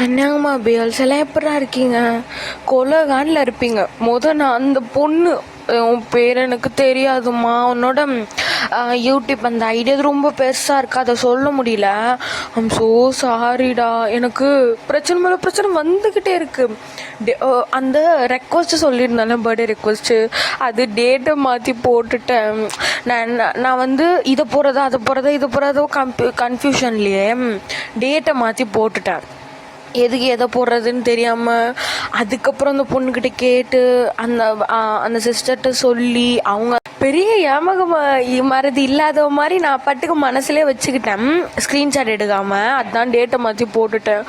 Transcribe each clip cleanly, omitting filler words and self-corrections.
என்னங்கம்மா பேல்ஸ் எல்லாம் எப்படா இருக்கீங்க? கொலகானில் இருப்பீங்க. நான் அந்த பொண்ணு உன் பேர் எனக்கு தெரியாதுமா. உன்னோட யூடியூப் அந்த ஐடியா ரொம்ப பெருசாக இருக்குது, அதை சொல்ல முடியல. ஐம் ஸோ சாரிடா. எனக்கு பிரச்சனை மேலே பிரச்சனை வந்துக்கிட்டே இருக்குது. அந்த ரெக்வஸ்ட்டு சொல்லியிருந்தேன், பர்த்டே ரெக்வஸ்ட்டு, அது டேட்டை மாற்றி போட்டுட்டேன். நான் வந்து இதை போகிறதா அதை போகிறதா இதை போகிறதோ கன்ஃபியூஷன்லேயே டேட்டை மாற்றி போட்டுட்டேன். எதுக்கு எதை போடுறதுன்னு தெரியாமல் அதுக்கப்புறம் அந்த பொண்ணுக்கிட்ட கேட்டு அந்த சிஸ்டர்கிட்ட சொல்லி அவங்க பெரிய மறதி இல்லாத மாதிரி நான் பட்டுக்கு மனசுலேயே வச்சுக்கிட்டேன், ஸ்க்ரீன்ஷாட் எடுக்காமல். அதுதான் டேட்டை மாற்றி போட்டுட்டேன்.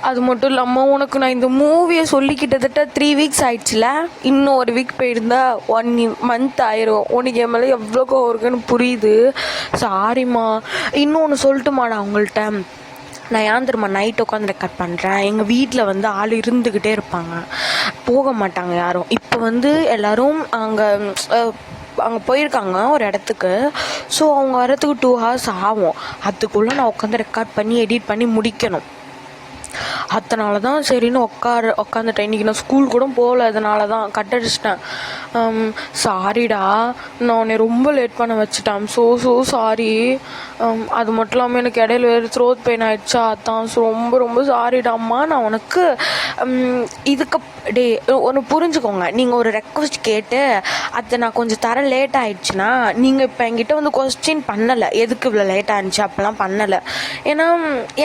அது மட்டும் இல்லாமல் உனக்கு நான் இந்த மூவியை சொல்லி கிட்டத்தட்ட 3 வீக்ஸ் ஆயிடுச்சுல. இன்னும் 1 வீக் போயிருந்தா 1 மந்த் ஆயிரும். உனக்கு என் மேலே எவ்வளோ கோவம் இருக்குன்னு புரியுது. சாரிம்மா. இன்னொன்று சொல்லட்டுமாடா உங்கள்கிட்ட? நான் ஏன் தெரியுமா நைட் உட்காந்து ரெக்கார்ட் பண்ணுறேன்? எங்கள் வீட்டில் வந்து ஆள் இருந்துக்கிட்டே இருப்பாங்க, போக மாட்டாங்க யாரும். இப்போ வந்து எல்லோரும் அங்கே போயிருக்காங்க ஒரு இடத்துக்கு. ஸோ அவங்க வரத்துக்கு 2 hours ஆகும். அதுக்குள்ளே நான் உட்காந்து ரெக்கார்ட் பண்ணி எடிட் பண்ணி முடிக்கணும். அதனால தான் சரின்னு உட்காந்துட்டேன். இன்றைக்கி நான் ஸ்கூல் கூட போகல, அதனால தான் கட் அடிச்சிட்டேன். சாரிடா, நான் உன்னை ரொம்ப லேட் பண்ண வச்சுட்டேன். So sorry. அது மட்டும் இல்லாமல் எனக்கு இடையில வேறு த்ரோட் பெயின் ஆகிடுச்சா, அதான். ஸோ ரொம்ப ரொம்ப சாரிடாம்மா. நான் உனக்கு இதுக்கு ஒன்று புரிஞ்சுக்கோங்க. நீங்கள் ஒரு ரெக்வஸ்ட் கேட்டு அதை நான் கொஞ்சம் தர லேட் ஆகிடுச்சுன்னா நீங்கள் இப்போ என்கிட்ட வந்து கொஸ்டின் பண்ணலை, எதுக்கு இவ்வளோ லேட் ஆகிடுச்சு அப்படிலாம் பண்ணலை. ஏன்னா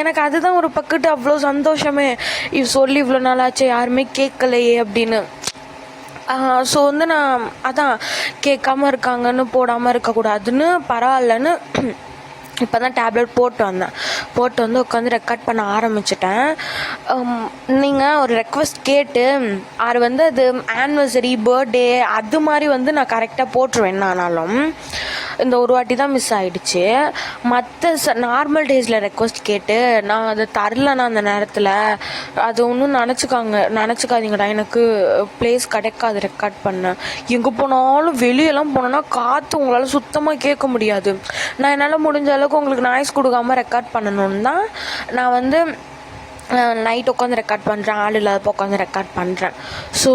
எனக்கு அதுதான் ஒரு பக்கத்து அவ்வளோ சந்தோஷமே. சொல்லி இவ்வளோ நாளாச்சு யாருமே கேட்கலையே அப்படின்னு. ஸோ வந்து நான் அதான் கேட்காம இருக்காங்கன்னு போடாமல் இருக்கக்கூடாதுன்னு பரவாயில்லன்னு இப்போ தான் டேப்லெட் போட்டு வந்து உட்காந்து ரெக்கார்ட் பண்ண ஆரம்பிச்சிட்டேன். நீங்கள் ஒரு ரெக்வஸ்ட் கேட்டு அது வந்து அது ஆனிவர்சரி பர்த்டே அது மாதிரி வந்து நான் கரெக்டாக போட்டுருவேன். ஆனாலும் இந்த ஒரு வாட்டி தான் மிஸ் ஆகிடுச்சு. மற்ற நார்மல் டேஸில் ரெக்வஸ்ட் கேட்டு நான் அதை தரலண்ணா அந்த நேரத்தில், அது ஒன்றும் நினச்சிக்காதீங்கடா. எனக்கு ப்ளேஸ் கிடைக்காது ரெக்கார்ட் பண்ண. எங்கே போனாலும் வெளியெல்லாம் போனோன்னா காற்று உங்களால் சுத்தமாக கேட்க முடியாது. நான் என்னால் முடிஞ்ச அளவுக்கு உங்களுக்கு நாய்ஸ் கொடுக்காமல் ரெக்கார்ட் பண்ணணுன்னு தான் நான் வந்து நைட் உட்காந்து ரெக்கார்ட் பண்ணுறேன், ஆள் இல்லாதப்போ உட்காந்து ரெக்கார்ட் பண்ணுறேன். ஸோ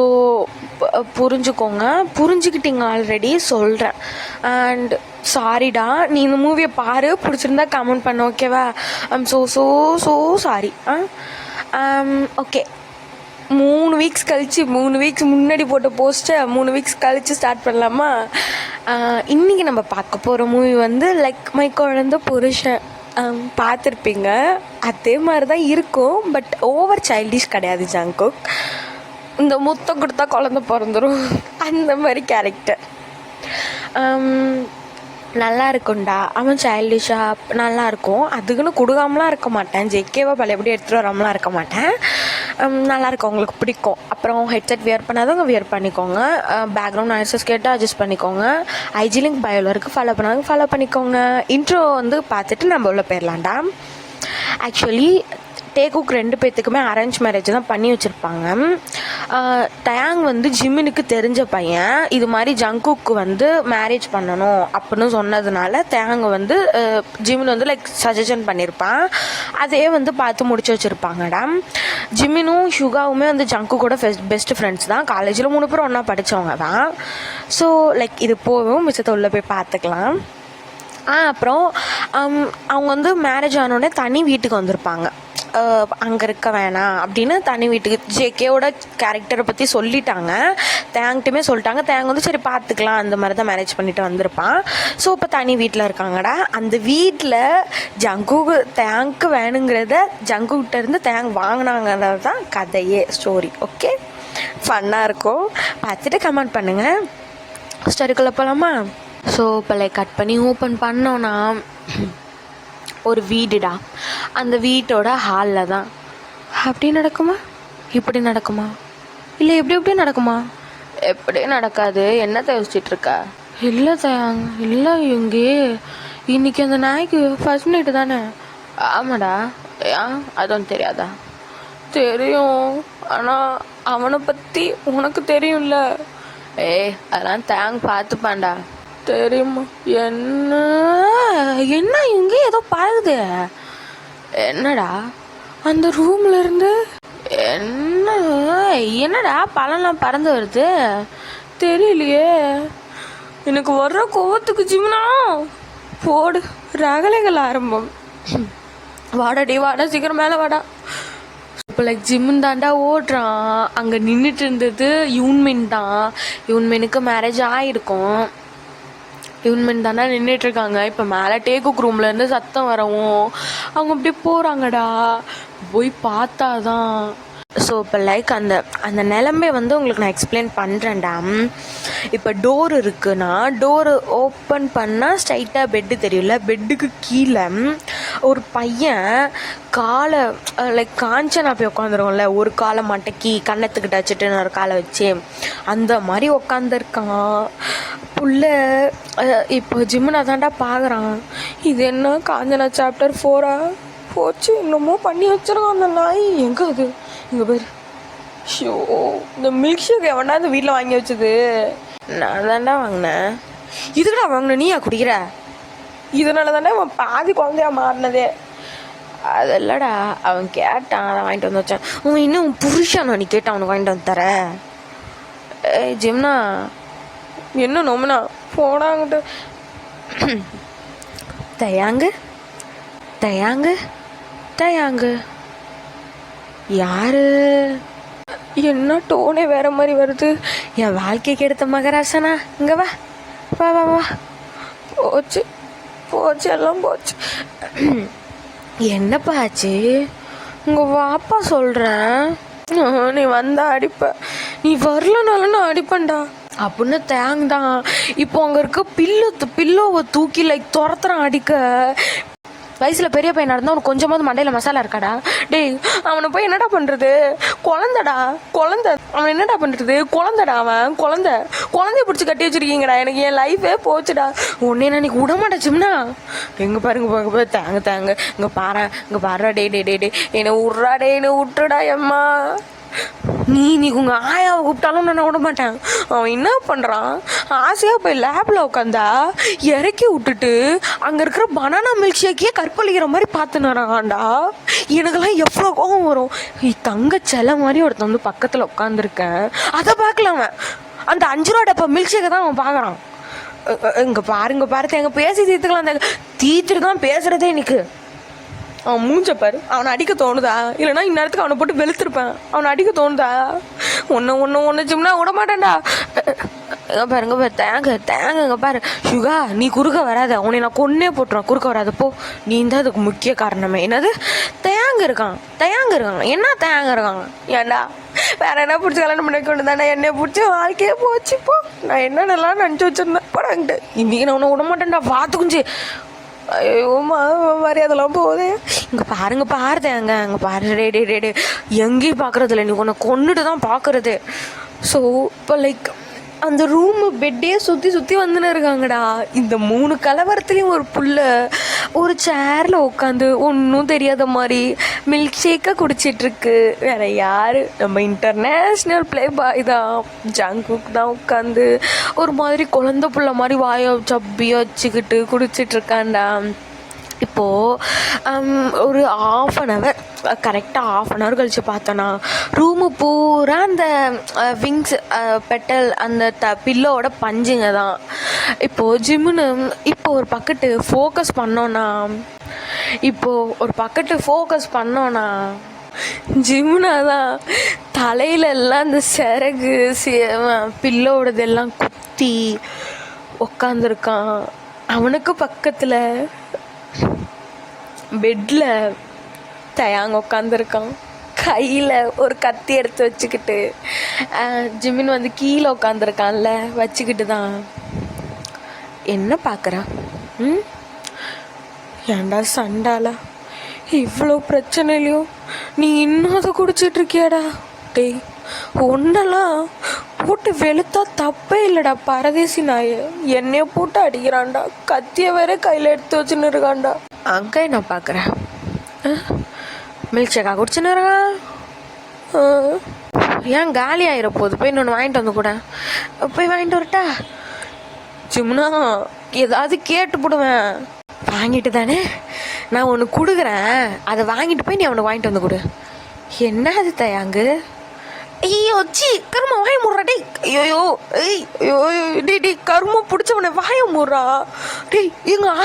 புரிஞ்சுக்கோங்க. புரிஞ்சுக்கிட்டீங்க ஆல்ரெடி, சொல்கிறேன். அண்ட் சாரிடா. நீ இந்த மூவியை பாரு, பிடிச்சிருந்தா கமெண்ட் பண்ண, ஓகேவா? I'm so sorry. Okay. 3 weeks கழித்து 3 வீக்ஸ் முன்னாடி போட்ட போஸ்ட்டை 3 வீக்ஸ் கழித்து ஸ்டார்ட் பண்ணலாமா? இன்றைக்கி நம்ம பார்க்க போகிற மூவி வந்து லைக் மை குழந்தை புருஷன். பார்த்துருப்பீங்க. அதே மாதிரி தான் இருக்கும், பட் ஓவர் சைல்டிஷ் கிடையாது. ஜங்குக் இந்த முத்தம் கொடுத்தா குழந்தை பிறந்துடும் அந்த மாதிரி கேரக்டர். நல்லா இருக்கும்டா. அவன் சைல்டிஷாக நல்லாயிருக்கும். அதுக்குன்னு கொடுக்காமலாம் இருக்க மாட்டேன். ஜெகேவா பழையபடி எடுத்துகிட்டு வராமலாம் இருக்க மாட்டேன். நல்லாயிருக்கும், உங்களுக்கு பிடிக்கும். அப்புறம் ஹெட்செட் வியர் பண்ணாதவங்க வியர் பண்ணிக்கோங்க. பேக்ரவுண்ட் நாய்ஸஸ் கேட்டு அட்ஜஸ்ட் பண்ணிக்கோங்க. ஐஜி லிங்க் பயோவில் இருக்குது, ஃபாலோ பண்ணாதவங்க ஃபாலோ பண்ணிக்கோங்க. இன்ட்ரோ வந்து பார்த்துட்டு நம்ம உள்ள போயிடலாம்டா. ஆக்சுவலி டேகுக் 2 பேர்த்துக்குமே அரேஞ்ச் மேரேஜ் தான் பண்ணி வச்சுருப்பாங்க. டயாங் வந்து ஜிமினுக்கு தெரிஞ்ச பையன். இது மாதிரி ஜங்குக்கு வந்து மேரேஜ் பண்ணணும் அப்படின்னு சொன்னதுனால டயாங் வந்து ஜிமின் வந்து லைக் சஜஷன் பண்ணியிருப்பான். அதே வந்து பார்த்து முடிச்சு வச்சுருப்பாங்கடா. ஜிமினும் ஷுகாவுமே வந்து ஜங்குக்கோட பெஸ்ட் ஃப்ரெண்ட்ஸ் தான். காலேஜில் 3 பேரும் ஒன்றா படித்தவங்க தான். ஸோ லைக் இது போகும், மிச்சத்தை உள்ளே போய் பார்த்துக்கலாம். அப்புறம் அவங்க வந்து மேரேஜ் ஆனோடனே தனி வீட்டுக்கு வந்திருப்பாங்க. அங்கே இருக்க வேணாம் அப்படின்னு தனி வீட்டுக்கு. ஜேகேவோட கேரக்டரை பற்றி சொல்லிட்டாங்க, தேங்க்ட்டுமே சொல்லிட்டாங்க. தேங்க் வந்து சரி பார்த்துக்கலாம் அந்த மாதிரி தான் மேரேஜ் பண்ணிட்டு வந்திருப்பான். ஸோ இப்போ தனி வீட்டில் இருக்காங்கடா. அந்த வீட்டில் ஜங்குக்கு தேங்க்கு வேணுங்கிறத ஜங்குக்கிட்ட இருந்து தேங்க் வாங்கினாங்கிறது தான் கதையே, ஸ்டோரி. ஓகே, ஃபன்னாக இருக்கும். பார்த்துட்டு கமெண்ட் பண்ணுங்கள். ஸ்டோரிக்குள்ளே போகலாமா? ஸோ இப்போ கட் பண்ணி ஓப்பன் பண்ணோன்னா ஒரு வீடுடா. அந்த வீட்டோட ஹாலில் தான். அப்படி நடக்குமா? இப்படி நடக்குமா? இல்லை எப்படி நடக்குமா? எப்படியே நடக்காது. என்னத்தை யோசிச்சுட்ருக்க? இல்லை தயாங்க, இல்லை இங்கே இன்றைக்கி அந்த நாய்க்கு ஃபர்ஸ்ட் நைட்டு தானே? ஆமாடா. அதுவும் தெரியாதா? தெரியும், ஆனால் அவனை பற்றி உனக்கு தெரியும்ல. அதெல்லாம் தேங்க் பார்த்துப்பான்டா. தெரியுமா? என்ன இங்கே ஏதோ பழகுது. என்னடா? அந்த ரூம்ல இருந்து என்னடா பழம்லாம் பறந்து வருது தெரியலையே. எனக்கு வர்ற கோவத்துக்கு ஜிம்னா போடு ரகலைகள் ஆரம்பம். வாடாடி வாடா சீக்கிரம் மேலே வாடா. இப்போ லைக் ஜிம்முன்னு தாண்டா ஓடுறான். அங்கே நின்றுட்டு இருந்தது யூன்மின் தான். யூன்மினுக்கு மேரேஜ் ஆகிருக்கும். யூன்மின் தானே நின்றுட்டுருக்காங்க. இப்போ மேலே டேக்குக் ரூம்லேருந்து சத்தம் வரவும் அவங்க அப்படியே போகிறாங்கடா. போய் பார்த்தாதான். ஸோ இப்போ லைக் அந்த அந்த நிலமை வந்து உங்களுக்கு நான் எக்ஸ்பிளைன் பண்ணுறேன்டா. இப்போ டோர் இருக்குன்னா டோரு ஓப்பன் பண்ணால் ஸ்ட்ரைட்டாக பெட்டு தெரியும்ல. பெட்டுக்கு கீழே ஒரு பையன் காலை லைக் காஞ்சனா போய் உட்காந்துருவோம்ல, ஒரு காலை மடக்கி கன்னத்துக்கிட்ட வச்சுட்டு ஒரு காலை வச்சு அந்த மாதிரி உட்காந்துருக்கான் புள்ள. இப்போ ஜிம்முனா தாண்டா பார்க்குறான். இது என்ன காஞ்சனா சாப்டர் 4 போச்சு, இன்னமும் பண்ணி வச்சிருக்கான் அந்த நாய். எங்கே அது? இங்கே பேர் ஷோ. இந்த மில்க் ஷேக் எவனா இந்த வீட்டில் வாங்கி வச்சது? நான் தாண்டா வாங்கினேன். இதுக்குடா வாங்கின? நீயா குடிக்கிற? இதனால தானே அவன் பாதி குழந்தையா மாறினதே. அதெல்லடா அவன் கேட்டான், அதை வாங்கிட்டு வந்து வச்சான். அவன் இன்னும் புருஷன் நீ கேட்டான் அவனுக்கு வாங்கிட்டு வந்து தர. ஜிம்னா என்ன நோம்னா போனாங்கிட்டு தயாங்கு தயாங்கு தயாங்கு. யாரு? என்ன டோனே வேற மாதிரி வருது. என் வாழ்க்கைக்கு எடுத்த மகராசனா இங்க வா வா வா வா. போச்சு போச்சு எல்லாம் போச்சு. என்னப்பா ஆச்சு? உங்க வாப்பா சொல்றேன். நீ வந்தா அடிப்ப, நீ வரலனாலும் நான் அடிப்பேன்டா அப்படின்னு தேங்தான். இப்போ அங்க இருக்க பில்லோவை தூக்கி லைக் துரத்துறான் அடிக்க. வயசில் பெரிய பையனாக இருந்தால் அவனுக்கு கொஞ்சமாவது மண்டையில் மசாலா இருக்காடா. டேய் அவனை போய் என்னடா பண்ணுறது? குழந்தடா குழந்தை. அவன் என்னடா பண்ணுறது? குழந்தடா அவன் குழந்தைய பிடிச்சி கட்டி வச்சுருக்கீங்கடா. எனக்கு என் லைஃபே போச்சுடா. ஒன்னே நான் இன்னைக்கு விடமாட்டேச்சும்னா எங்கே பாருங்க தேங்க இங்கே பாரு டே டே டே டே என்னை விட்றா. டே என்னை விட்டுடா எம்மா. நீ உங்கள் ஆயாவை கூப்பிட்டாலும் நான் விட மாட்டேன். அவன் என்ன பண்ணுறான்? ஆசையாக போய் லேபில் உட்காந்தா இறக்கி விட்டுட்டு அங்கே இருக்கிற பனானா மில்க் ஷேக்கையே கற்பழிக்கிற மாதிரி பார்த்துனாராண்டா. எனக்கெல்லாம் எவ்வளோ கோபம் வரும். தங்க செலை மாதிரி ஒருத்தன் வந்து பக்கத்தில் உட்காந்துருக்கேன், அதை பார்க்கல அவன். அந்த 5 ரூபா டப்பா மில்க் ஷேக்கை தான் அவன் பார்க்குறான். இங்கே பாரு எங்கே பேசி தீர்த்துக்கலாம். அந்த தீர்த்துட்டு தான் பேசுகிறதே எனக்கு. அவன் மூஞ்ச பாரு. அவனை அடிக்க தோணுதா? இல்லைனா இந்நேரத்துக்கு அவனை போட்டு வெளுத்துருப்பேன். அவனை அடிக்க தோணுதா? ஒன்று ஜிம்னா விட மாட்டேன்டா. பாருங்க பாரு தேங்க பாரு. சுகா நீ குறுக்க வராத, உன்னை நான் கொன்னே போட்டுருவேன். குறுக்க வராத போ. நீ தான் அதுக்கு முக்கிய காரணமே. என்னது தேங்க இருக்கான்? என்ன தேங்க இருக்காங்க? ஏண்டா வேற என்ன பிடிச்சி கல்யாணம் பண்ண கொண்டு தானே என்னை பிடிச்சி வாழ்க்கையே போச்சுப்போ. நான் என்னென்னலாம் நினச்சி வச்சிருந்தேன் படாங்கிட்டு. இன்னைக்கு நான் உன்னை விட மாட்டேன்டா. பார்த்துக்குஞ்சு ஐயோமா மரியாதைலாம் போகுது. இங்கே பாரு தேங்க அங்கே பாரு. ரேடே எங்கேயும் பார்க்குறது இல்லை, நீ உன்னை கொண்டுட்டு தான் பார்க்குறது. ஸோ இப்போ லைக் அந்த ரூமு பெட்டே சுற்றி வந்துன்னு இருக்காங்கடா. இந்த 3 கலவரத்துலேயும் ஒரு புள்ள ஒரு சேரில் உட்காந்து ஒன்றும் தெரியாத மாதிரி மில்க் ஷேக்காக குடிச்சிட்ருக்கு. வேற யார்? நம்ம இன்டர்நேஷ்னல் ப்ளே பாய் தான், ஜங்குக் தான் உட்காந்து ஒரு மாதிரி குழந்த புள்ள மாதிரி வாயை சப்பியாக வச்சுக்கிட்டு குடிச்சிட்ருக்காண்டா. இப்போது ஒரு கரெக்டாக ½ அன் ஹவர் கழித்து பார்த்தோன்னா ரூமு பூரா அந்த விங்ஸ் பெட்டல் அந்த பில்லோட பஞ்சுங்க தான். இப்போது ஜிம்முன்னு இப்போ ஒரு பக்கெட்டு ஃபோக்கஸ் பண்ணோன்னா ஜிம்முனா தான் தலையிலெல்லாம் அந்த சிறகு பில்லோடதெல்லாம் குத்தி உக்காந்துருக்கான். அவனுக்கு பக்கத்தில் பெட்டில் தயாங்க உட்காந்துருக்கான். கையில் ஒரு கத்தி எடுத்து வச்சுக்கிட்டு. ஜிமின் வந்து கீழே உட்காந்துருக்கான்ல வச்சுக்கிட்டு தான். என்ன பார்க்குறான்? ஏண்டா சண்டால இவ்வளோ பிரச்சனையிலையும் நீ இன்னும் அதை குடிச்சிட்ருக்கியாடா? டேய் ஒன்றெல்லாம் போட்டு வெளுத்தா தப்பே இல்லைடா. பரதேசி நாய என்னைய போட்டு அடிக்கிறான்டா. கத்தியை வேற கையில் எடுத்து வச்சுன்னு இருக்கான்டா. அங்கே நான் பார்க்குறேன் மில்க் ஷேக்கா குடிச்சுன்னு இருக்கான். ஏன் காலி ஆகிற போகுது? போய் இன்னொன்று வாங்கிட்டு வந்து கூட. போய் வாங்கிட்டு வரட்டா? ஜிம்னா ஏதாவது கேட்டு போடுவேன். வாங்கிட்டு தானே நான் ஒன்று கொடுக்குறேன், அதை வாங்கிட்டு போய் நீ அவனை வாங்கிட்டு வந்து கொடு. என்ன அது தயாங்கு? ஐயோ சி கருமா வாய முடுறா டேய். ஐயோயோ ஏய் ஐயோ டேய் கருமா பிடிச்சவனை வாய முடுறா டேய். எங்கள்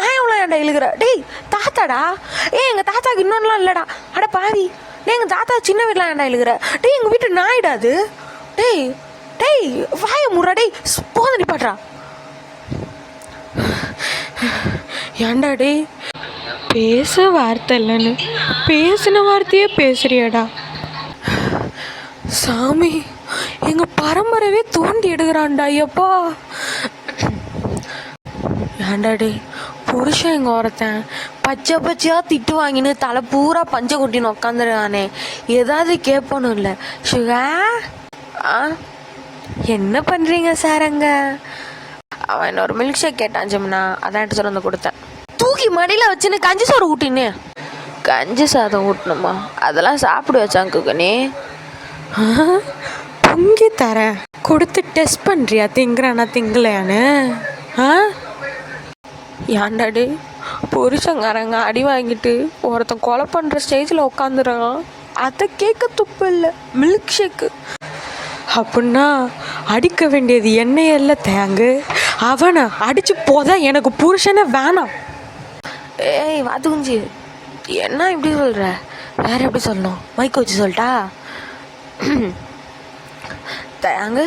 ஆயாவெலாம் ஏன்டா இழுக்கிற? டேய் தாத்தாடா. எங்கள் தாத்தாவுக்கு இன்னொன்றுலாம் இல்லைடா. அட பாவி டேய், எங்கள் தாத்தா சின்ன வீட்டில் ஏன்டா இழுக்கிற? டேய் எங்கள் வீட்டு நாயிடாது. டேய் டேய் வாய முடுறா டேய். போத நிப்பாட்றா. ஏன்டா டேய் பேச வார்த்தை இல்லைன்னு பேசின வார்த்தையே பேசுறியாடா? சாமி எங்கள் பரம்பரையே தோண்டி எடுக்கிறான்டா ஐயப்பா. ஏன்டா டே புருஷன் எங்கள் ஒருத்தன் பச்சையாக திட்டு வாங்கின்னு தலை பூரா பஞ்சை கொட்டின்னு உக்காந்துருக்கானே, ஏதாவது கேட்பணும் இல்லை சுகா? என்ன பண்ணுறீங்க சார் அங்கே? அவன் இன்னொரு மில்க் ஷேக் கேட்டான் ஜிம்னா, அதான் எடுத்து வந்து கொடுத்தேன். தூக்கி மடியில் வச்சுன்னு கஞ்சி சோறு ஊட்டின்னு. கஞ்சி சாதம் ஊட்டணுமா? அதெல்லாம் சாப்பிடு வச்சாங்குக்கனே. பொங்கி தரேன் கொடுத்து டெஸ்ட் பண்ணுறியா திங்குறானா திங்கலையான்னு? ஏன்டாடி புருஷங்காரங்க அடி வாங்கிட்டு ஒருத்தன் கொலை பண்ணுற ஸ்டேஜில் உட்காந்துறான், அதை கேட்க துப்பு இல்லை மில்க் ஷேக்கு அப்படின்னா அடிக்க வேண்டியது என்னையல்ல தேங்கு, அவனை அடித்து போத எனக்கு புருஷனை வேணாம். ஏய் வாத்துக்குஞ்சி என்ன இப்படி சொல்கிற? வேற எப்படி சொல்லணும்? மைக்க வச்சு சொல்லிட்டா? தயாங்க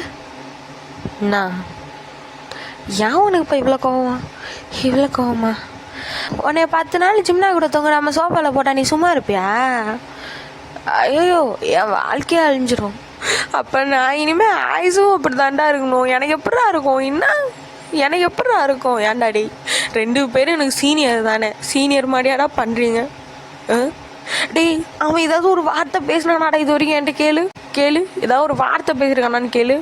நான் ஏன் உனக்கு இப்போ இவ்வளோ கோவமா? உன்னை 10 நாள் ஜிம்னா கூட தொங்க நம்ம சோஃபாவில் போட்டா நீ சும்மா இருப்பியா? ஐயோ என் வாழ்க்கையே அழிஞ்சிரும். அப்போ நான் இனிமேல் ஆயுசும் அப்படி தாண்டா இருக்கணும். எனக்கு எப்படா இருக்கும்? ஏன்டாடி 2 பேரும் எனக்கு சீனியர் தானே, சீனியர் மாதிரியாடா பண்ணுறீங்க? டேய் அவன் ஏதாவது ஒரு வார்த்தை பேசினானாடா இது வரைக்கும் என்கிட்ட கேளு ஏதாவது ஒரு வார்த்தை பேசியிருக்கானான்னு கேளு.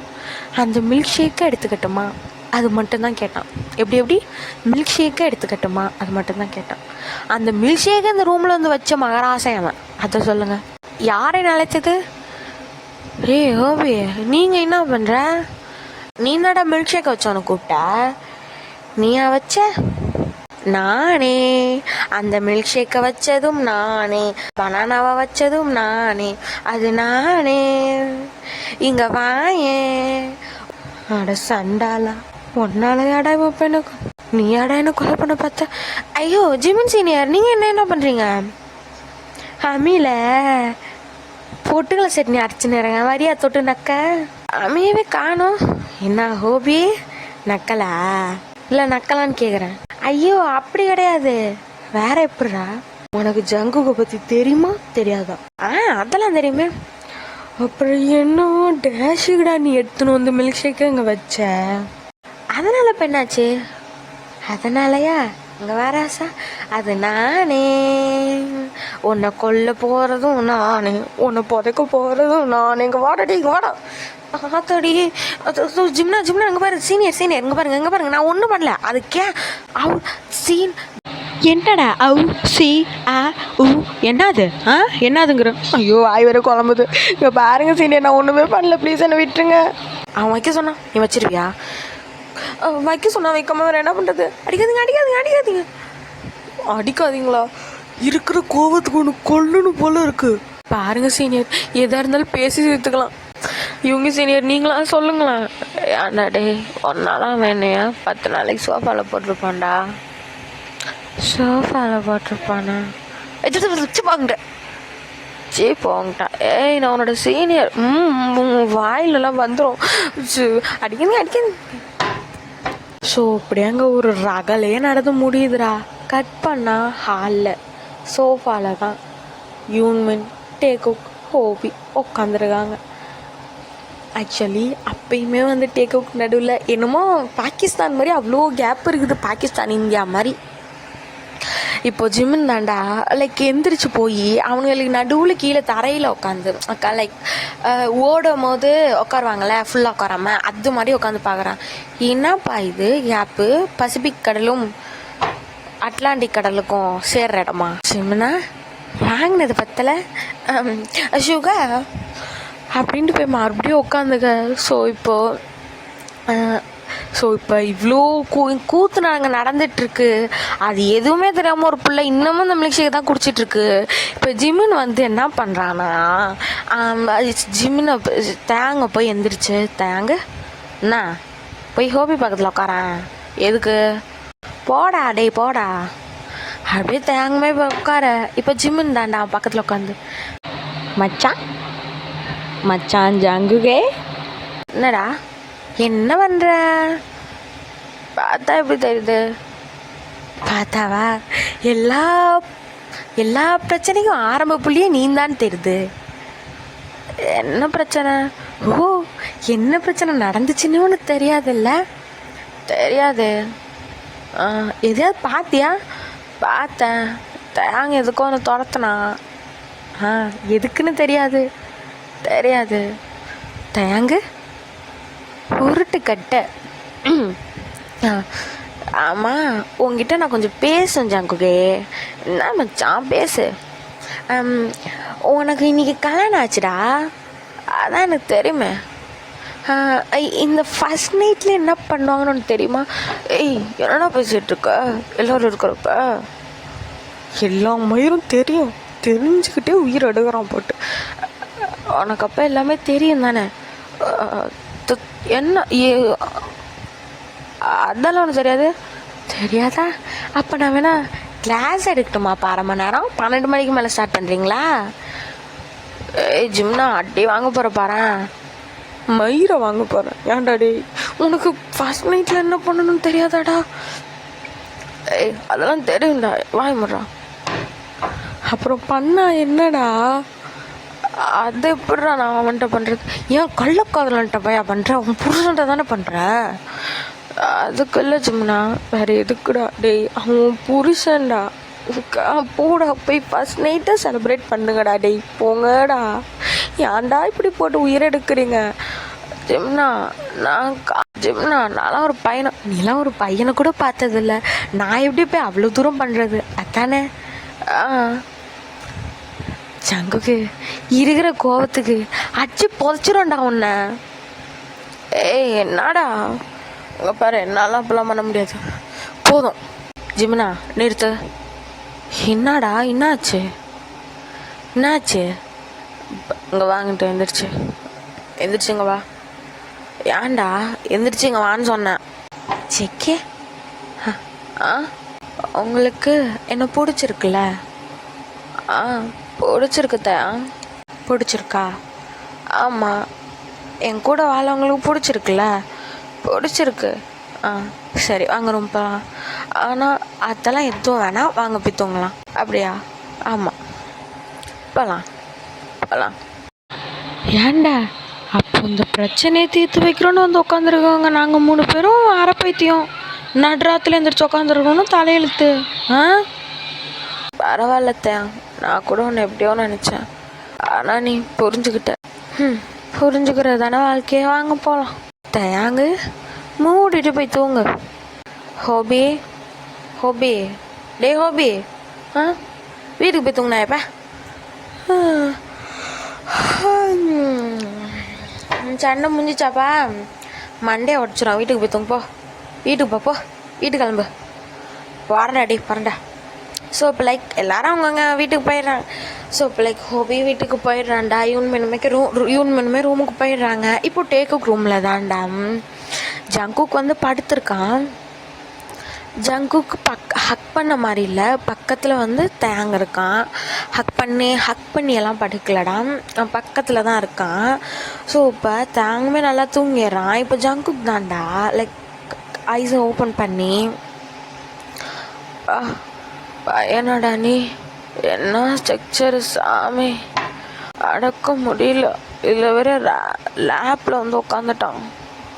அந்த மில்க் ஷேக்கை எடுத்துக்கட்டுமா? அது மட்டும்தான் கேட்டான். எப்படி மில்க் ஷேக்கை எடுத்துக்கட்டுமா? அது மட்டும்தான் கேட்டான். அந்த மில்க் ஷேக்கை அந்த ரூமில் வந்து வச்ச மகராசை அவன். அதை சொல்லுங்கள், யாரை நினைச்சது? ஏய் ஹோபி நீங்கள் என்ன பண்ணுற? நீ என்னடா மில்க் ஷேக்கை வச்சவனை கூப்பிட்டா? நீயா வச்ச? நானே. அந்த மில்க் ஷேக்கை வச்சதும் நானே, பனானாவை வச்சதும் நானே, அது நானே. இங்கே வாயே. அட சண்டாலா, ஒன்னாலயாடா இப்போ எனக்கு நீயாடா என்ன கொலை பண்ண பார்த்த? ஐயோ ஜிமின் சீனியர் நீங்கள் என்ன பண்ணுறீங்க? அம்மியில் பொட்டுகளை சட்னி அரைச்சினுறேங்க, வரியா தொட்டு நக்க. அம்மியவே காணோம். என்ன ஹோபி நக்கலா? இல்லை நக்கலான்னு கேட்குறேன். ஐயோ அப்படி கிடையாது, வேற எப்படிடா? உனக்கு ஜங்குகை பற்றி தெரியுமா தெரியாதா? அதெல்லாம் தெரியுமே. அப்புறம் என்ன டேஷுக்குடா நீ எடுத்துன்னு வந்து மில்க் ஷேக்கை இங்கே வச்ச? அதனால இப்போ என்னாச்சு? அதனாலயா இங்கே வேறாசா? அது நானே. உன்னை கொல்ல போகிறதும் நானே, உன்னை புதைக்க போகிறதும் நானே. இங்கே வாடா இங்கே வாடா. ஆத்தாடி ஜிம்னா இங்கே பாரு சீனியர் இங்கே பாருங்க நான் ஒன்றும் பண்ணல. அதுக்கே அவ் சீன் என்னடா அவ் சி ஆ ஊ என்னது? என்னதுங்கிற? ஐயோ ஆய் வர குழம்புது. இங்கே பாருங்க சீனியர் நான் ஒன்றுமே பண்ணல, ப்ளீஸ் என்னை விட்டுருங்க. அவன் வைக்க சொன்னான், நீ வச்சிருவியா? வைக்க சொன்னா வைக்காம வேறு என்ன பண்ணுறது? அடிக்காதீங்களா? இருக்கிற கோவத்துக்கு ஒன்று கொல்லணும் போல இருக்கு. பாருங்க சீனியர், எதாக இருந்தாலும் பேசி சேர்த்துக்கலாம். இவங்க சீனியர் நீங்களாம் சொல்லுங்களேன். ஏன்டா டே ஒன்னாலாம் வேணையா 10 நாளைக்கு சோஃபாவில் போட்டிருப்பான்டா. போங்கட்டா போங்கட்டா. ஏய் நான் உன்னோட சீனியர். வாயிலெல்லாம் வந்துடும். அடிக்கணும். ஸோ அப்படியாங்க ஒரு ரகலையே நடந்து முடியுதுடா. கட் பண்ணால் ஹாலில் சோஃபாவில் தான் யூன்மின் டேக்குக் ஹோபி உட்காந்துருக்காங்க. ஆக்சுவலி அப்பயுமே வந்து டேக்குக் நடுவில் என்னமோ பாகிஸ்தான் மாதிரி அவ்வளோ கேப் இருக்குது, பாகிஸ்தான் இந்தியா மாதிரி. இப்போ ஜிம்மின் தாண்டா லைக் எந்திரிச்சு போய் அவங்களுக்கு நடுவில் கீழே தரையில் உட்காந்து லைக் ஓடும் போது உட்காருவாங்கள்ல ஃபுல்லாக உட்காராம அது மாதிரி உட்காந்து பார்க்குறான். என்னப்பா இது கேப்பு? பசிபிக் கடலும் அட்லாண்டிக் கடலுக்கும் சேர்ற இடமா? ஜிம்னா வாங்கினது பத்தலை அப்படின்ட்டு போய் மறுபடியும் உட்காந்துக்க. ஸோ இப்போது ஸோ இப்போ இவ்வளோ கூத்து நாங்கள் நடந்துகிட்ருக்கு. அது எதுவுமே தெரியாமல் ஒரு பிள்ளை இன்னமும் இந்த மில்க் ஷேக் தான் குடிச்சிட்ருக்கு. இப்போ ஜிம்முன்னு வந்து என்ன பண்ணுறான்னா, ஜிம்முன்னு தேங்க போய் எந்திரிச்சு தேங்க என்ன போய் ஹோபி பக்கத்தில் உட்காரேன். எதுக்கு? போடா டேய் போடா. அப்படியே தேங்கமே போய் உட்கார. இப்போ ஜிம்முன்னு தாண்டா பக்கத்தில் உட்காந்து மச்சான் மச்சான் ஜங்குகே என்னடா என்ன பண்ணுற? பார்த்தா எப்படி தெரியுது? பார்த்தாவா எல்லா எல்லா பிரச்சனைக்கும் ஆரம்ப புள்ளியே நீ தான் தெரியுது. என்ன பிரச்சனை? ஓ என்ன பிரச்சனை நடந்துச்சுன்னு உனக்கு தெரியாதுல்ல? தெரியாது. எதையாவது பார்த்தியா? பார்த்தேன். தேங்க எதுக்கோ ஒன்று துரத்துனா. எதுக்குன்னு தெரியாது. தெரியாது. தேங்கு உருட்டு கட்ட. ஆமாம் உங்ககிட்ட நான் கொஞ்சம் பேசுவேன் ஜங்குகே. என்ன மச்சான் பேசு. உனக்கு இன்னைக்கு கல்யாணம் ஆச்சுடா. அதான் எனக்கு தெரியுமே. இந்த ஃபஸ்ட் நைட்டில் என்ன பண்ணுவாங்கன்னு உனக்கு தெரியுமா? என்னடா பேசிகிட்டு இருக்க? எல்லோரும் இருக்கிறப்ப எல்லா மயிரும் தெரியும். தெரிஞ்சுக்கிட்டே உயிர் எடுக்கிறான் போட்டு. உனக்கு அப்போ எல்லாமே தெரியும் தானே? என்ன அதெல்லாம் ஒன்றும் தெரியாது. தெரியாதா? அப்போ நான் வேணா கிளாஸ் எடுக்கட்டுமா? 1/2 மணி நேரம் 12 மணிக்கு மேலே ஸ்டார்ட் பண்ணுறீங்களா? ஜிம்னா அடி வாங்க போகிற பாறேன். மயிரை வாங்க போகிறேன். ஏன்டா டே உனக்கு ஃபஸ்ட் நைட்டில் என்ன பண்ணணும்னு தெரியாதாடா? அதெல்லாம் தெரியும்டா. வாங்கி முடுறான். அப்புறம் பண்ணா என்னடா? அது எப்படிடா நான் அவன்கிட்ட பண்ணுறது? ஏன் கள்ளக்காதலன்ட்ட பையா பண்ணுறேன்? அவன் புருஷன்ட்ட தானே பண்ணுறேன். அதுக்கு இல்லை ஜிம்னா வேறு எதுக்குடா? டேய் அவன் புருஷன்டா. போடா போய் ஃபஸ்ட் நைட்டை செலிப்ரேட் பண்ணுங்கடா. டேய் போங்கடா. ஏன்டா இப்படி போட்டு உயிரெடுக்கிறீங்க? ஜிம்னா நான்லாம் ஒரு பையனை. நீலாம் ஒரு பையனை கூட பார்த்ததில்ல. நான் எப்படி போய் அவ்வளோ தூரம் பண்ணுறது? அதானே? ஜங்குக்கு இருக்கிற கோபத்துக்கு அச்சு புதைச்சிடும்டா உன்னை. என்னடா இங்கே பாரு, என்னாலாம் அப்பெல்லாம் பண்ண முடியாது. போதும் ஜிம்னா நிறுத்து. என்னடா என்னாச்சு? இங்கே வாங்கிட்டு எந்திரிச்சுங்க வா. ஏன்டா எந்திரிச்சிங்க வான்னு சொன்னேன். செக்கே உங்களுக்கு என்ன பிடிச்சிருக்குல்ல? பிடிச்சிருக்கா? ஆமாம். என் கூட வாழவங்களுக்கு பிடிச்சிருக்குல்ல? பிடிச்சிருக்கு. சரி வாங்க ரொம்ப. ஆனால் அதெல்லாம் எதுவும் வேணாம். வாங்க போய் தூங்கலாம். அப்படியா? ஆமாம் போகலாம். ஏன்டா அப்போ இந்த பிரச்சனையை தீர்த்து வைக்கிறோன்னு வந்து உட்காந்துருக்காங்க. நாங்கள் 3 பேரும் அரை பைத்தியம் நடுராத்தில் எந்திரிச்சு உட்காந்துருக்கணும்னு தலையெழுத்து. பரவாயில்லத்தேன். நான் கூட ஒன்று எப்படியோ நினச்சேன். ஆனால் நீ புரிஞ்சுக்கிட்ட. புரிஞ்சுக்கிறது தானே வாழ்க்கையே. வாங்க போகலாம். தேங்கு மூடிட்டு போய் தூங்கு. ஹோபி டே ஹோபி வீட்டுக்கு போய் தூங்கினா எப்போ? சண்டை முடிஞ்சிச்சாப்பா? மண்டே உடச்சிடும். வீட்டுக்கு போய் தூங்குப்போ. வீட்டுக்கு போ. வீட்டுக்கு கிளம்பு. பறண்டா. ஸோ இப்போ லைக் எல்லாரும் அவங்கவுங்க வீட்டுக்கு போயிடுறாங்க. ஸோ இப்போ லைக் ஹோபி வீட்டுக்கு போயிடுறான்டா. யூன்மெனுமே ரூமுக்கு போயிடுறாங்க. இப்போ டேக்குக் ரூமில் தான்டா ஜங்குக் வந்து படுத்திருக்கான். ஜங்குக்கு ஹக் பண்ண மாதிரி இல்லை, பக்கத்தில் வந்து தேங்க இருக்கான். ஹக் பண்ணி எல்லாம் படுக்கலடா, பக்கத்தில் தான் இருக்கான். ஸோ இப்போ தேங்குமே நல்லா தூங்கிடுறான். இப்போ ஜங்குக் தான்டா லைக் ஐஸை ஓப்பன் பண்ணி பையனடா நீ என்ன ஸ்ட்ரக்சரு சாமி அடக்க முடியல. இதில் வேற லேப்பில் வந்து உட்காந்துட்டான்.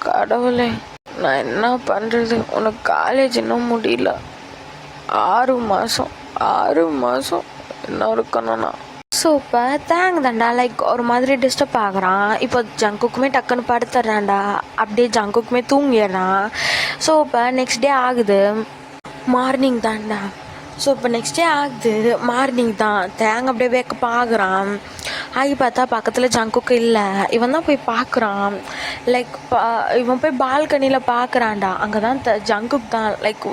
கடவுளே நான் என்ன பண்ணுறது? உனக்கு காலேஜ் இன்னும் முடியல. 6 மாதம் என்ன இருக்கணும்னா. ஸோ இப்போ தாண்டா லைக் ஒரு மாதிரி டிஸ்டர்ப் ஆகுறான். இப்போ ஜங்குக்குமே டக்குன்னு படுத்துடுறான்டா. அப்படியே ஜங்குக்குமே தூங்கிடுறான். ஸோ இப்போ நெக்ஸ்ட் டே ஆகுது. மார்னிங் தான்டா. ஸோ இப்போ நெக்ஸ்ட் டே ஆகுது. மார்னிங் தான். தேங்க அப்படியே வேக்கப் ஆகுறான். ஆகி பார்த்தா பக்கத்தில் ஜங்குக்கு இல்லை. இவன் தான் போய் பார்க்குறான். லைக் இவன் போய் பால்கனியில் பார்க்குறான்டா. அங்கே தான் ஜங்குக் தான் லைக்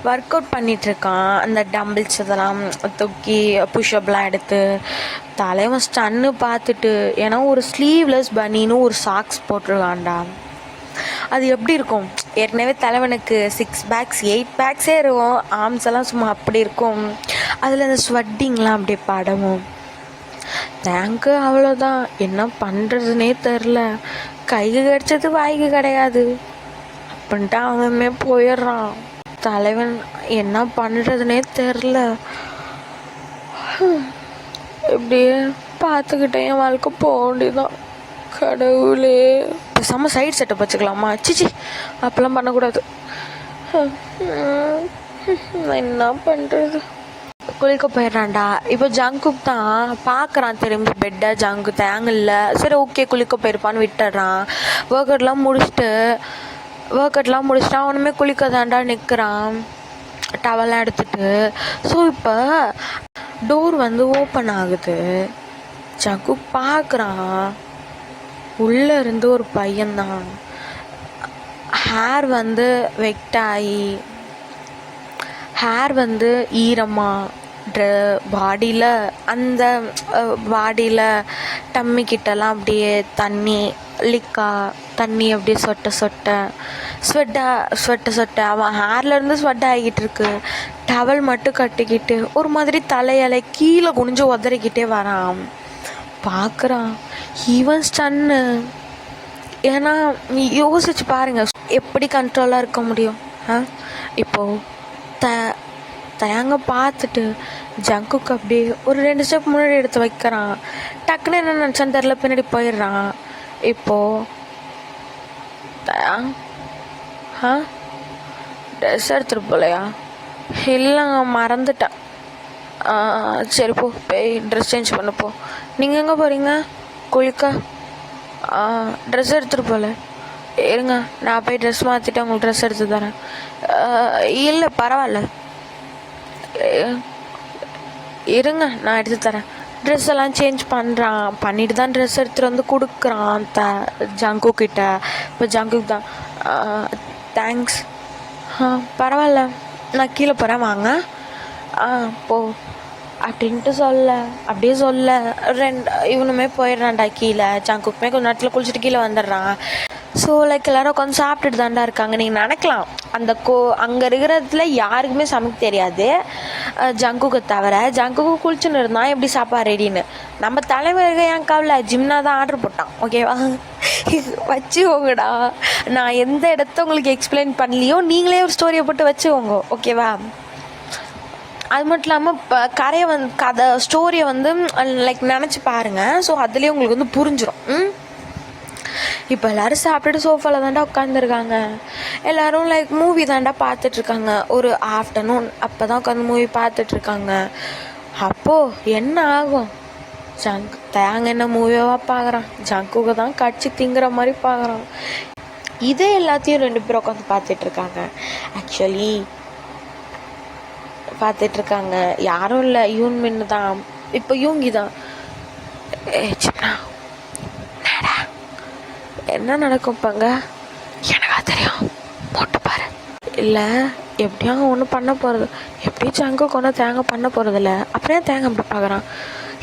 ஒர்க் அவுட் பண்ணிகிட்ருக்கான். அந்த டம்பிள்ஸ் இதெல்லாம் தூக்கி புஷ்அப்லாம் எடுத்து தலைவன் ஸ்டன்னு பார்த்துட்டு, ஏன்னா ஒரு ஸ்லீவ்லெஸ் பனின்னு ஒரு சாக்ஸ் போட்டிருக்கான்டா. அது எப்படி இருக்கும், ஏற்கனவே தலைவனுக்கு 6 பேக்ஸ் 8 பேக்ஸே இருக்கும், ஆர்ம்ஸ் எல்லாம் சும்மா அப்படி இருக்கும், அதில் அந்த ஸ்வெட்டிங்லாம் அப்படியே படவும். தேங்க்கு அவ்வளோதான், என்ன பண்ணுறதுனே தெரில. கைக்கு கிடச்சது வாய்க்கு கிடையாது அப்படின்ட்டு அவனுமே போயிடுறான். தலைவன் என்ன பண்ணுறதுனே தெரில. இப்படியே பார்த்துக்கிட்டேன் என் வாழ்க்கை போக வேண்டியதான். கடவுளே, பேசாமல் சைடு செட்டப் வச்சுக்கலாமா? சிச்சி, அப்பெல்லாம் பண்ணக்கூடாது. என்ன பண்ணுறது? குளிக்க போயிடுறான்டா. இப்போ ஜங்குக் தான் பார்க்குறான் திரும்பி பெட்டை. ஜங்கு தேங்கல்ல. சரி ஓகே குளிக்க போயிருப்பான்னு விட்டுடுறான். ஒர்க் அவுட்லாம் முடிச்சுட்டு அவனுமே குளிக்க தாண்டா நிற்கிறான் டவல்லாம் எடுத்துட்டு. ஸோ இப்போ டோர் வந்து ஓப்பன் ஆகுது. ஜங்குக் பார்க்குறான், உள்ளே இருந்து ஒரு பையன்தான். ஹேர் வந்து வெட்டாகி, ஹேர் வந்து ஈரமாக, பாடியில் அந்த பாடியில் டம்மிக்கிட்டலாம் அப்படியே தண்ணி அப்படியே சொட்ட அவன் ஹேர்லேருந்து ஸ்வெட் ஆகிக்கிட்டு இருக்கு. டவல் மட்டும் கட்டிக்கிட்டு ஒரு மாதிரி தலையால கீழே குனிஞ்சு உதறிக்கிட்டே வரான். பார்க்குறான், ஈவன் ஸ்டன்னு. ஏன்னா நீ யோசிச்சு பாருங்க, எப்படி கண்ட்ரோலாக இருக்க முடியும்? இப்போது தயங்க பார்த்துட்டு ஜங்குக்கு அப்படியே ஒரு 2 ஸ்டெப் முன்னாடி எடுத்து வைக்கிறான். டக்குன்னு என்ன நினச்சான்னு தெரில, பின்னாடி போயிடுறான். இப்போது ட்ரெஸ் எடுத்துகிட்டு போகலையா? இல்லைங்க மறந்துட்டேன். சரி போ, போய் ட்ரெஸ் சேஞ்ச் பண்ணப்போ. நீங்கள் எங்கே போகிறீங்க? குளிக்க. ட்ரெஸ் எடுத்துகிட்டு போகல. இருங்க நான் போய் ட்ரெஸ் மாற்றிட்டு உங்களுக்கு ட்ரெஸ் எடுத்து தரேன். இல்லை பரவாயில்ல, இருங்க நான் எடுத்து தரேன். ட்ரெஸ் எல்லாம் சேஞ்ச் பண்ணிட்டு தான் ட்ரெஸ் எடுத்துகிட்டு வந்து கொடுக்குறான் ஜங்கு கிட்ட. இப்போ ஜங்குக்கு தான் தேங்க்ஸ். பரவாயில்ல, நான் கீழே போகிறேன் வாங்க. போ அப்படின்ட்டு அப்படியே இவனுமே போயிடுறான்டா கீழே. ஜங்குக்குமே கொஞ்சம் நேரத்தில் குளிச்சுட்டு கீழே வந்துடுறான். ஸோ லைக் எல்லோரும் உட்காந்து சாப்பிட்டுட்டு தாண்டா இருக்காங்க. நீங்கள் நினைக்கலாம் அந்த அங்கே இருக்கிறதுல யாருக்குமே சமைக்க தெரியாது ஜங்குக்கு தவிர. ஜங்குக்கு குளிச்சுன்னு இருந்தான் எப்படி சாப்பாடு ரெடின்னு. நம்ம தலைவருக்கு என் கவலை, ஜிம்னா தான் ஆர்டர் போட்டான். ஓகேவா, வச்சுக்கோங்கடா. நான் எந்த இடத்த உங்களுக்கு எக்ஸ்பிளைன் பண்ணலையோ நீங்களே ஒரு ஸ்டோரியை போட்டு வச்சுக்கோங்க. ஓகேவா, அது மட்டும் இல்லாமல் இப்போ ஸ்டோரியை வந்து லைக் நினச்சி பாருங்கள். ஸோ அதுலேயே உங்களுக்கு வந்து புரிஞ்சிடும். இப்போ எல்லோரும் சாப்பிட்டுட்டு சோஃபாவில் தாண்டா உட்காந்துருக்காங்க. எல்லோரும் லைக் மூவி தாண்டா பார்த்துட்ருக்காங்க. ஒரு ஆஃப்டர்நூன் அப்போ தான் உட்காந்து மூவி பார்த்துட்ருக்காங்க. அப்போது என்ன ஆகும், தேங்க என்ன மூவியாவா பார்க்குறான், ஜங்குக்கு தான் கடிச்சு திங்குற மாதிரி பார்க்குறான். இதே எல்லாத்தையும் 2 பேரும் உட்காந்து பார்த்துட்ருக்காங்க. ஆக்சுவலி பார்த்துட்ருக்காங்க யாரும் இல்லை, யூன்மின்னு தான். இப்போ யூங்கி தான். என்ன நடக்கும் பாங்க, எனக்கா தெரியும், போட்டு பாரு. இல்லை எப்படியும் ஒன்றும் பண்ண போகிறது, எப்படியும் ஜங்கு கொண்டு தேங்காய் பண்ண போகிறதில்ல. அப்படியே தேங்காய் அப்படி பார்க்குறான்.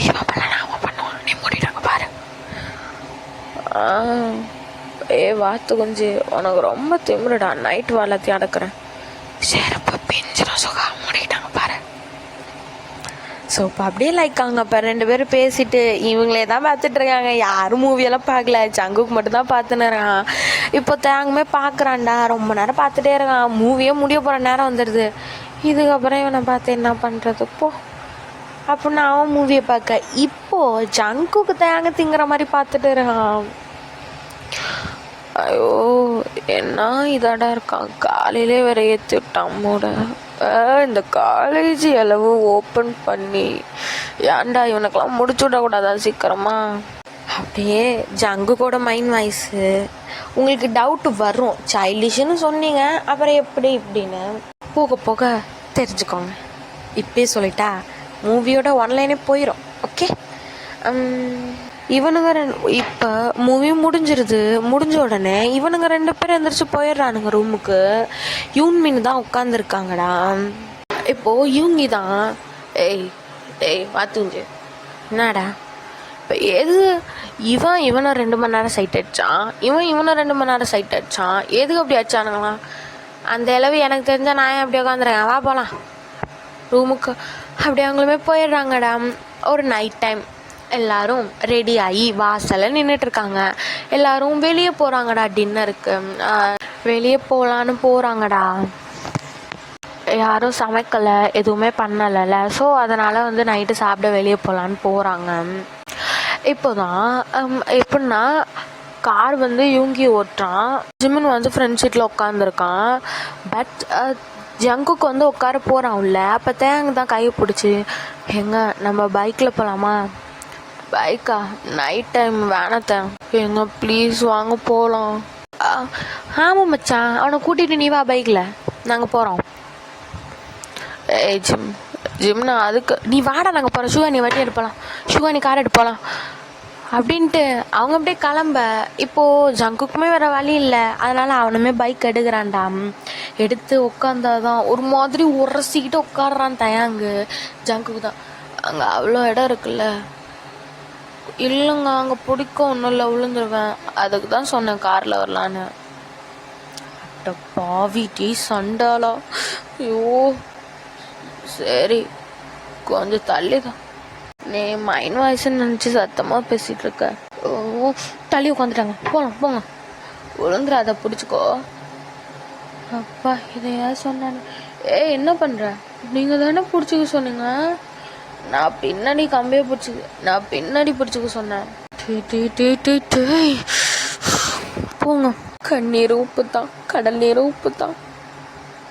இவன் பண்ணலாம் அவன் பண்ணுவான், நீ மூடிட்டாங்க பாரு. வாத்து குஞ்சு உனக்கு ரொம்ப திமிருடா, நைட் வாழத்தையும் அடக்குறேன். சரிப்பா பிஞ்சிடும் சுகா, மூடிட்டாங்க பாரு. ஸோ இப்போ அப்படியே லைக் அங்கே இப்போ 2 பேரும் பேசிட்டு இவங்களே தான் பார்த்துட்ருக்காங்க. யாரும் மூவியெல்லாம் பார்க்கல, ஜங்குக்கு மட்டும்தான் பார்த்துன்னுறான். இப்போ தேங்குமே பார்க்குறான்டா, ரொம்ப நேரம் பார்த்துட்டே இருக்கான். மூவியே முடிய போகிற நேரம் வந்துடுது. இதுக்கப்புறம் இவனை பார்த்து என்ன பண்ணுறது போ அப்படின்னு அவன் மூவியை பார்க்க. இப்போது ஜங்குக்கு தேங்க திங்குற மாதிரி பார்த்துட்டு இருக்கான். ஐயோ என்ன இதாடா இருக்கான், காலையிலே வேற ஏற்றி விட்டான் மூட. இந்த காலேஜ் அளவு ஓப்பன் பண்ணி ஏன்டா இவனுக்கெல்லாம் முடிச்சு விடக்கூடாதா சீக்கிரமா? அப்படியே ஜங்கு கூட மைண்ட் வாய்ஸு உங்களுக்கு டவுட்டு வரும். சைல்டிஷ்னு சொன்னீங்க, அப்புறம் எப்படி இப்படின்னு போக போக தெரிஞ்சுக்கோங்க. இப்பயே சொல்லிட்டா மூவியோட ஒன்லைனே போயிடும். ஓகே, இவனுங்க இப்போ மூவி முடிஞ்ச உடனே இவனுங்க 2 பேரும் எந்திரிச்சு போயிடுறானுங்க ரூமுக்கு. யூன்மின் தான் உட்காந்துருக்காங்கடா. இப்போது யூங்கி தான் ஏய் பார்த்துஞ்சு என்னடா இப்போ இவனை 2 மணி நேரம் சைட் அடித்தான், இவனை 2 மணி நேரம் சைட் அடித்தான். எதுக்கு அப்படி அடிச்சானுங்களாம்? அந்த இளவு எனக்கு தெரிஞ்சால் நான் அப்படி உட்காந்துறேன், வா போகலாம் ரூமுக்கு. அப்படி அவங்களுமே போயிடுறாங்கடா. ஒரு நைட் டைம் எல்லோரும் ரெடி ஆகி வாசலில் நின்றுட்டுருக்காங்க. எல்லோரும் வெளியே போகிறாங்கடா, டின்னருக்கு வெளியே போகலான்னு போகிறாங்கடா. யாரும் சமைக்கலை, எதுவுமே பண்ணலைல்ல. ஸோ அதனால் வந்து நைட்டு சாப்பிட வெளியே போகலான்னு போகிறாங்க. இப்போ தான் எப்படின்னா கார் வந்து யூங்கி ஓட்டுறான், ஜிமின் வந்து ஃப்ரண்ட் சீட்டில் உட்காந்துருக்கான். பட் ஜங்குக்கு வந்து உட்கார போகிறான் உள்ள. அப்போ தேங்க தான் கையை பிடிச்சி, நம்ம பைக்கில் போகலாமா? பைக்கா? நைட் டைம் வேணாத்த, ப்ளீஸ் வாங்க போகலாம். ஆமாம் மச்சான், அவனை கூட்டிகிட்டு நீ வா பைக்கில், நாங்கள் போகிறோம். ஜிம்னா அதுக்கு நீ வாடா, நாங்கள் போகிறோம். ஷுகா நீ வண்டி எடுப்பலாம், ஷுகா நீ கார் எடுப்பலாம் அப்படின்ட்டு அவங்க அப்படியே கிளம்ப. இப்போது ஜங்குக்குமே வேறு வழி இல்லை, அதனால் அவனுமே பைக் எடுக்கிறான்டா. எடுத்து உட்காந்தாதான் ஒரு மாதிரி உரசிக்கிட்டு உட்காடுறான் தயாங்கு. ஜங்குக்கு தான் அங்கே அவ்வளோ இடம் இருக்குல்ல. இல்லைங்க அங்கே பிடிக்கும், ஒன்றும் இல்லை, விழுந்துருவேன். அதுக்கு தான் சொன்னேன் காரில் வரலான்னு. பாவி டீ சண்டாலா. ஐயோ சரி கொஞ்சம் தள்ளி தான். நீ மைண்ட் வாய்ஸ்ன்னு நினச்சி சத்தமாக பேசிகிட்டு இருக்க. ஓ தள்ளி உட்காந்துட்டாங்க, போங்க விழுந்துரு, அதை பிடிச்சிக்கோ. அப்பா இதையா சொன்னானு. என்ன பண்ணுற? நீங்கள் தானே பிடிச்சிக்க சொன்னீங்க. நான் பின்னாடி கம்பியை பிடிச்சிக்க சொன்னேன். போங்க. கண்ணீர் உப்பு தான், கடல் நீர் உப்பு தான்.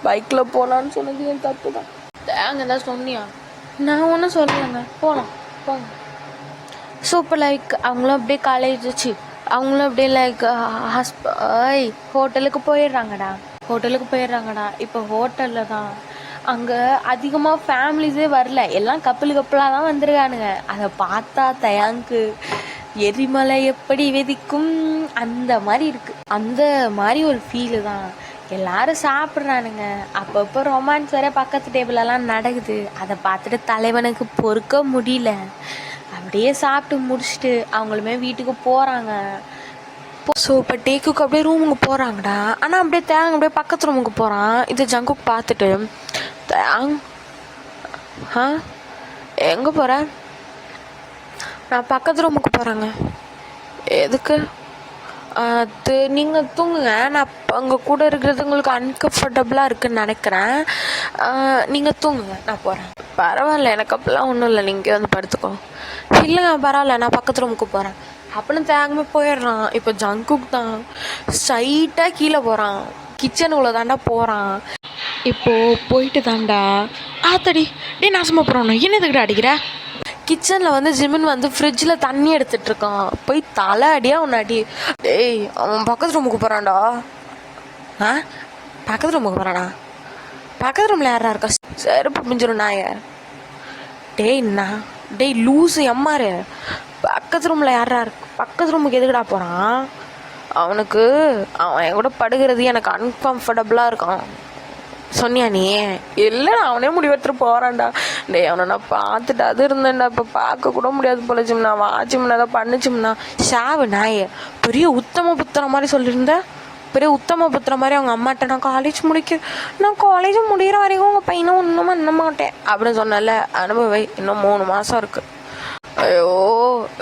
பைக்கில் போகலான்னு சொன்னது என் தப்பு தான். தேங்க தான் சொன்னியா? நான் ஒன்றும் சொல்லலைங்க, போகலாம் போங்க. ஸோ இப்போ லைக் அவங்களும் அப்படியே காலேஜ் அவங்களும் அப்படியே லைக் ஹோட்டலுக்கு போயிடுறாங்கடா. இப்போ ஹோட்டலில் தான் அங்கே அதிகமாக ஃபேமிலிஸே வரல, எல்லாம் கப்பலாக தான் வந்துருக்கானுங்க. அதை பார்த்தா தயாங்கு எரிமலை எப்படி வெதிக்கும் அந்த மாதிரி இருக்குது. அந்த மாதிரி ஒரு ஃபீலு தான். எல்லாரும் சாப்பிட்றானுங்க, அப்பப்போ ரொமான்ஸ் வேற பக்கத்து டேபிளெல்லாம் நடக்குது. அதை பார்த்துட்டு தலைவனுக்கு பொறுக்க முடியல. அப்படியே சாப்பிட்டு முடிச்சுட்டு அவங்களுமே வீட்டுக்கு போகிறாங்க. ஸோ இப்போ டேக்குக்கு அப்படியே ரூமுக்கு போகிறாங்கடா. ஆனால் அப்படியே தேங்க அப்படியே பக்கத்து ரூமுக்கு போகிறான். இது ஜங்குக்கு பார்த்துட்டு, தேங் எங்கே போகிற? நான் பக்கத்து ரூமுக்கு போகிறேங்க. எதுக்கு? அது நீங்கள் தூங்குங்க, நான் அங்கே கூட இருக்கிறது உங்களுக்கு அன்கம்ஃபர்டபுளாக இருக்குதுன்னு நினைக்கிறேன். நீங்கள் தூங்குங்க, நான் போகிறேன். பரவாயில்ல, எனக்கு அப்போல்லாம் ஒன்றும் இல்லை, நீங்கள் வந்து படுத்துக்கோ. இல்லைங்க பரவாயில்ல, நான் பக்கத்து ரூமுக்கு போகிறேன் அப்படின்னு தேங்கமே போயிடுறான். இப்போ ஜங்குக்கு தான் ஸ்ட்ரைட்டாக கீழே போகிறான், கிச்சனுக்குள்ளே தாண்டா போகிறான். இப்போது போயிட்டு தாண்டா ஆத்தடி டே நாசமாக போகிறான். என்னதுக்கிட்ட அடிக்கிற? கிச்சனில் வந்து ஜிமின் வந்து ஃப்ரிட்ஜில் தண்ணி எடுத்துகிட்ருக்கான். போய் தலை அடியாக ஒன்று அடி. டேய் அவன் பக்கத்து ரூமுக்கு போகிறான்டா. பக்கத்து ரூமுக்கு போகிறானா? பக்கத்து ரூமில் யாரா இருக்கா? செருப்பு பிஞ்சிரும் நாய. டேய் லூஸு எம்மாரு, பக்கத்து ரூமில் யாரா இருக்கு? பக்கத்து ரூமுக்கு எதுக்குடா போகிறான்? அவனுக்கு அவன் என் கூட படுகிறது எனக்கு அன்கம்ஃபர்டபுளாக இருக்கான் சொன்னியா நீ? இல்லை அவனே முடிவெடுத்துட்டு போகிறான்டா. டேய் அவனை நான் பார்த்துட்டு அது இருந்தேன்டா, இப்போ பார்க்க கூட முடியாது போல ஜிம்னா. வாச்சிம்னா தான் பண்ணுச்சும்னா. ஷாவு நாயே, பெரிய உத்தம புத்திர மாதிரி சொல்லியிருந்தேன். பெரிய உத்தம புத்திர மாதிரி அவங்க அம்மாட்ட நான் காலேஜ் முடிகிற வரைக்கும் உங்கள் பையனை ஒன்றும் பண்ண மாட்டேன் அப்படின்னு சொன்னல. அனுபவை இன்னும் 3 மாதம் இருக்குது. ஐயோ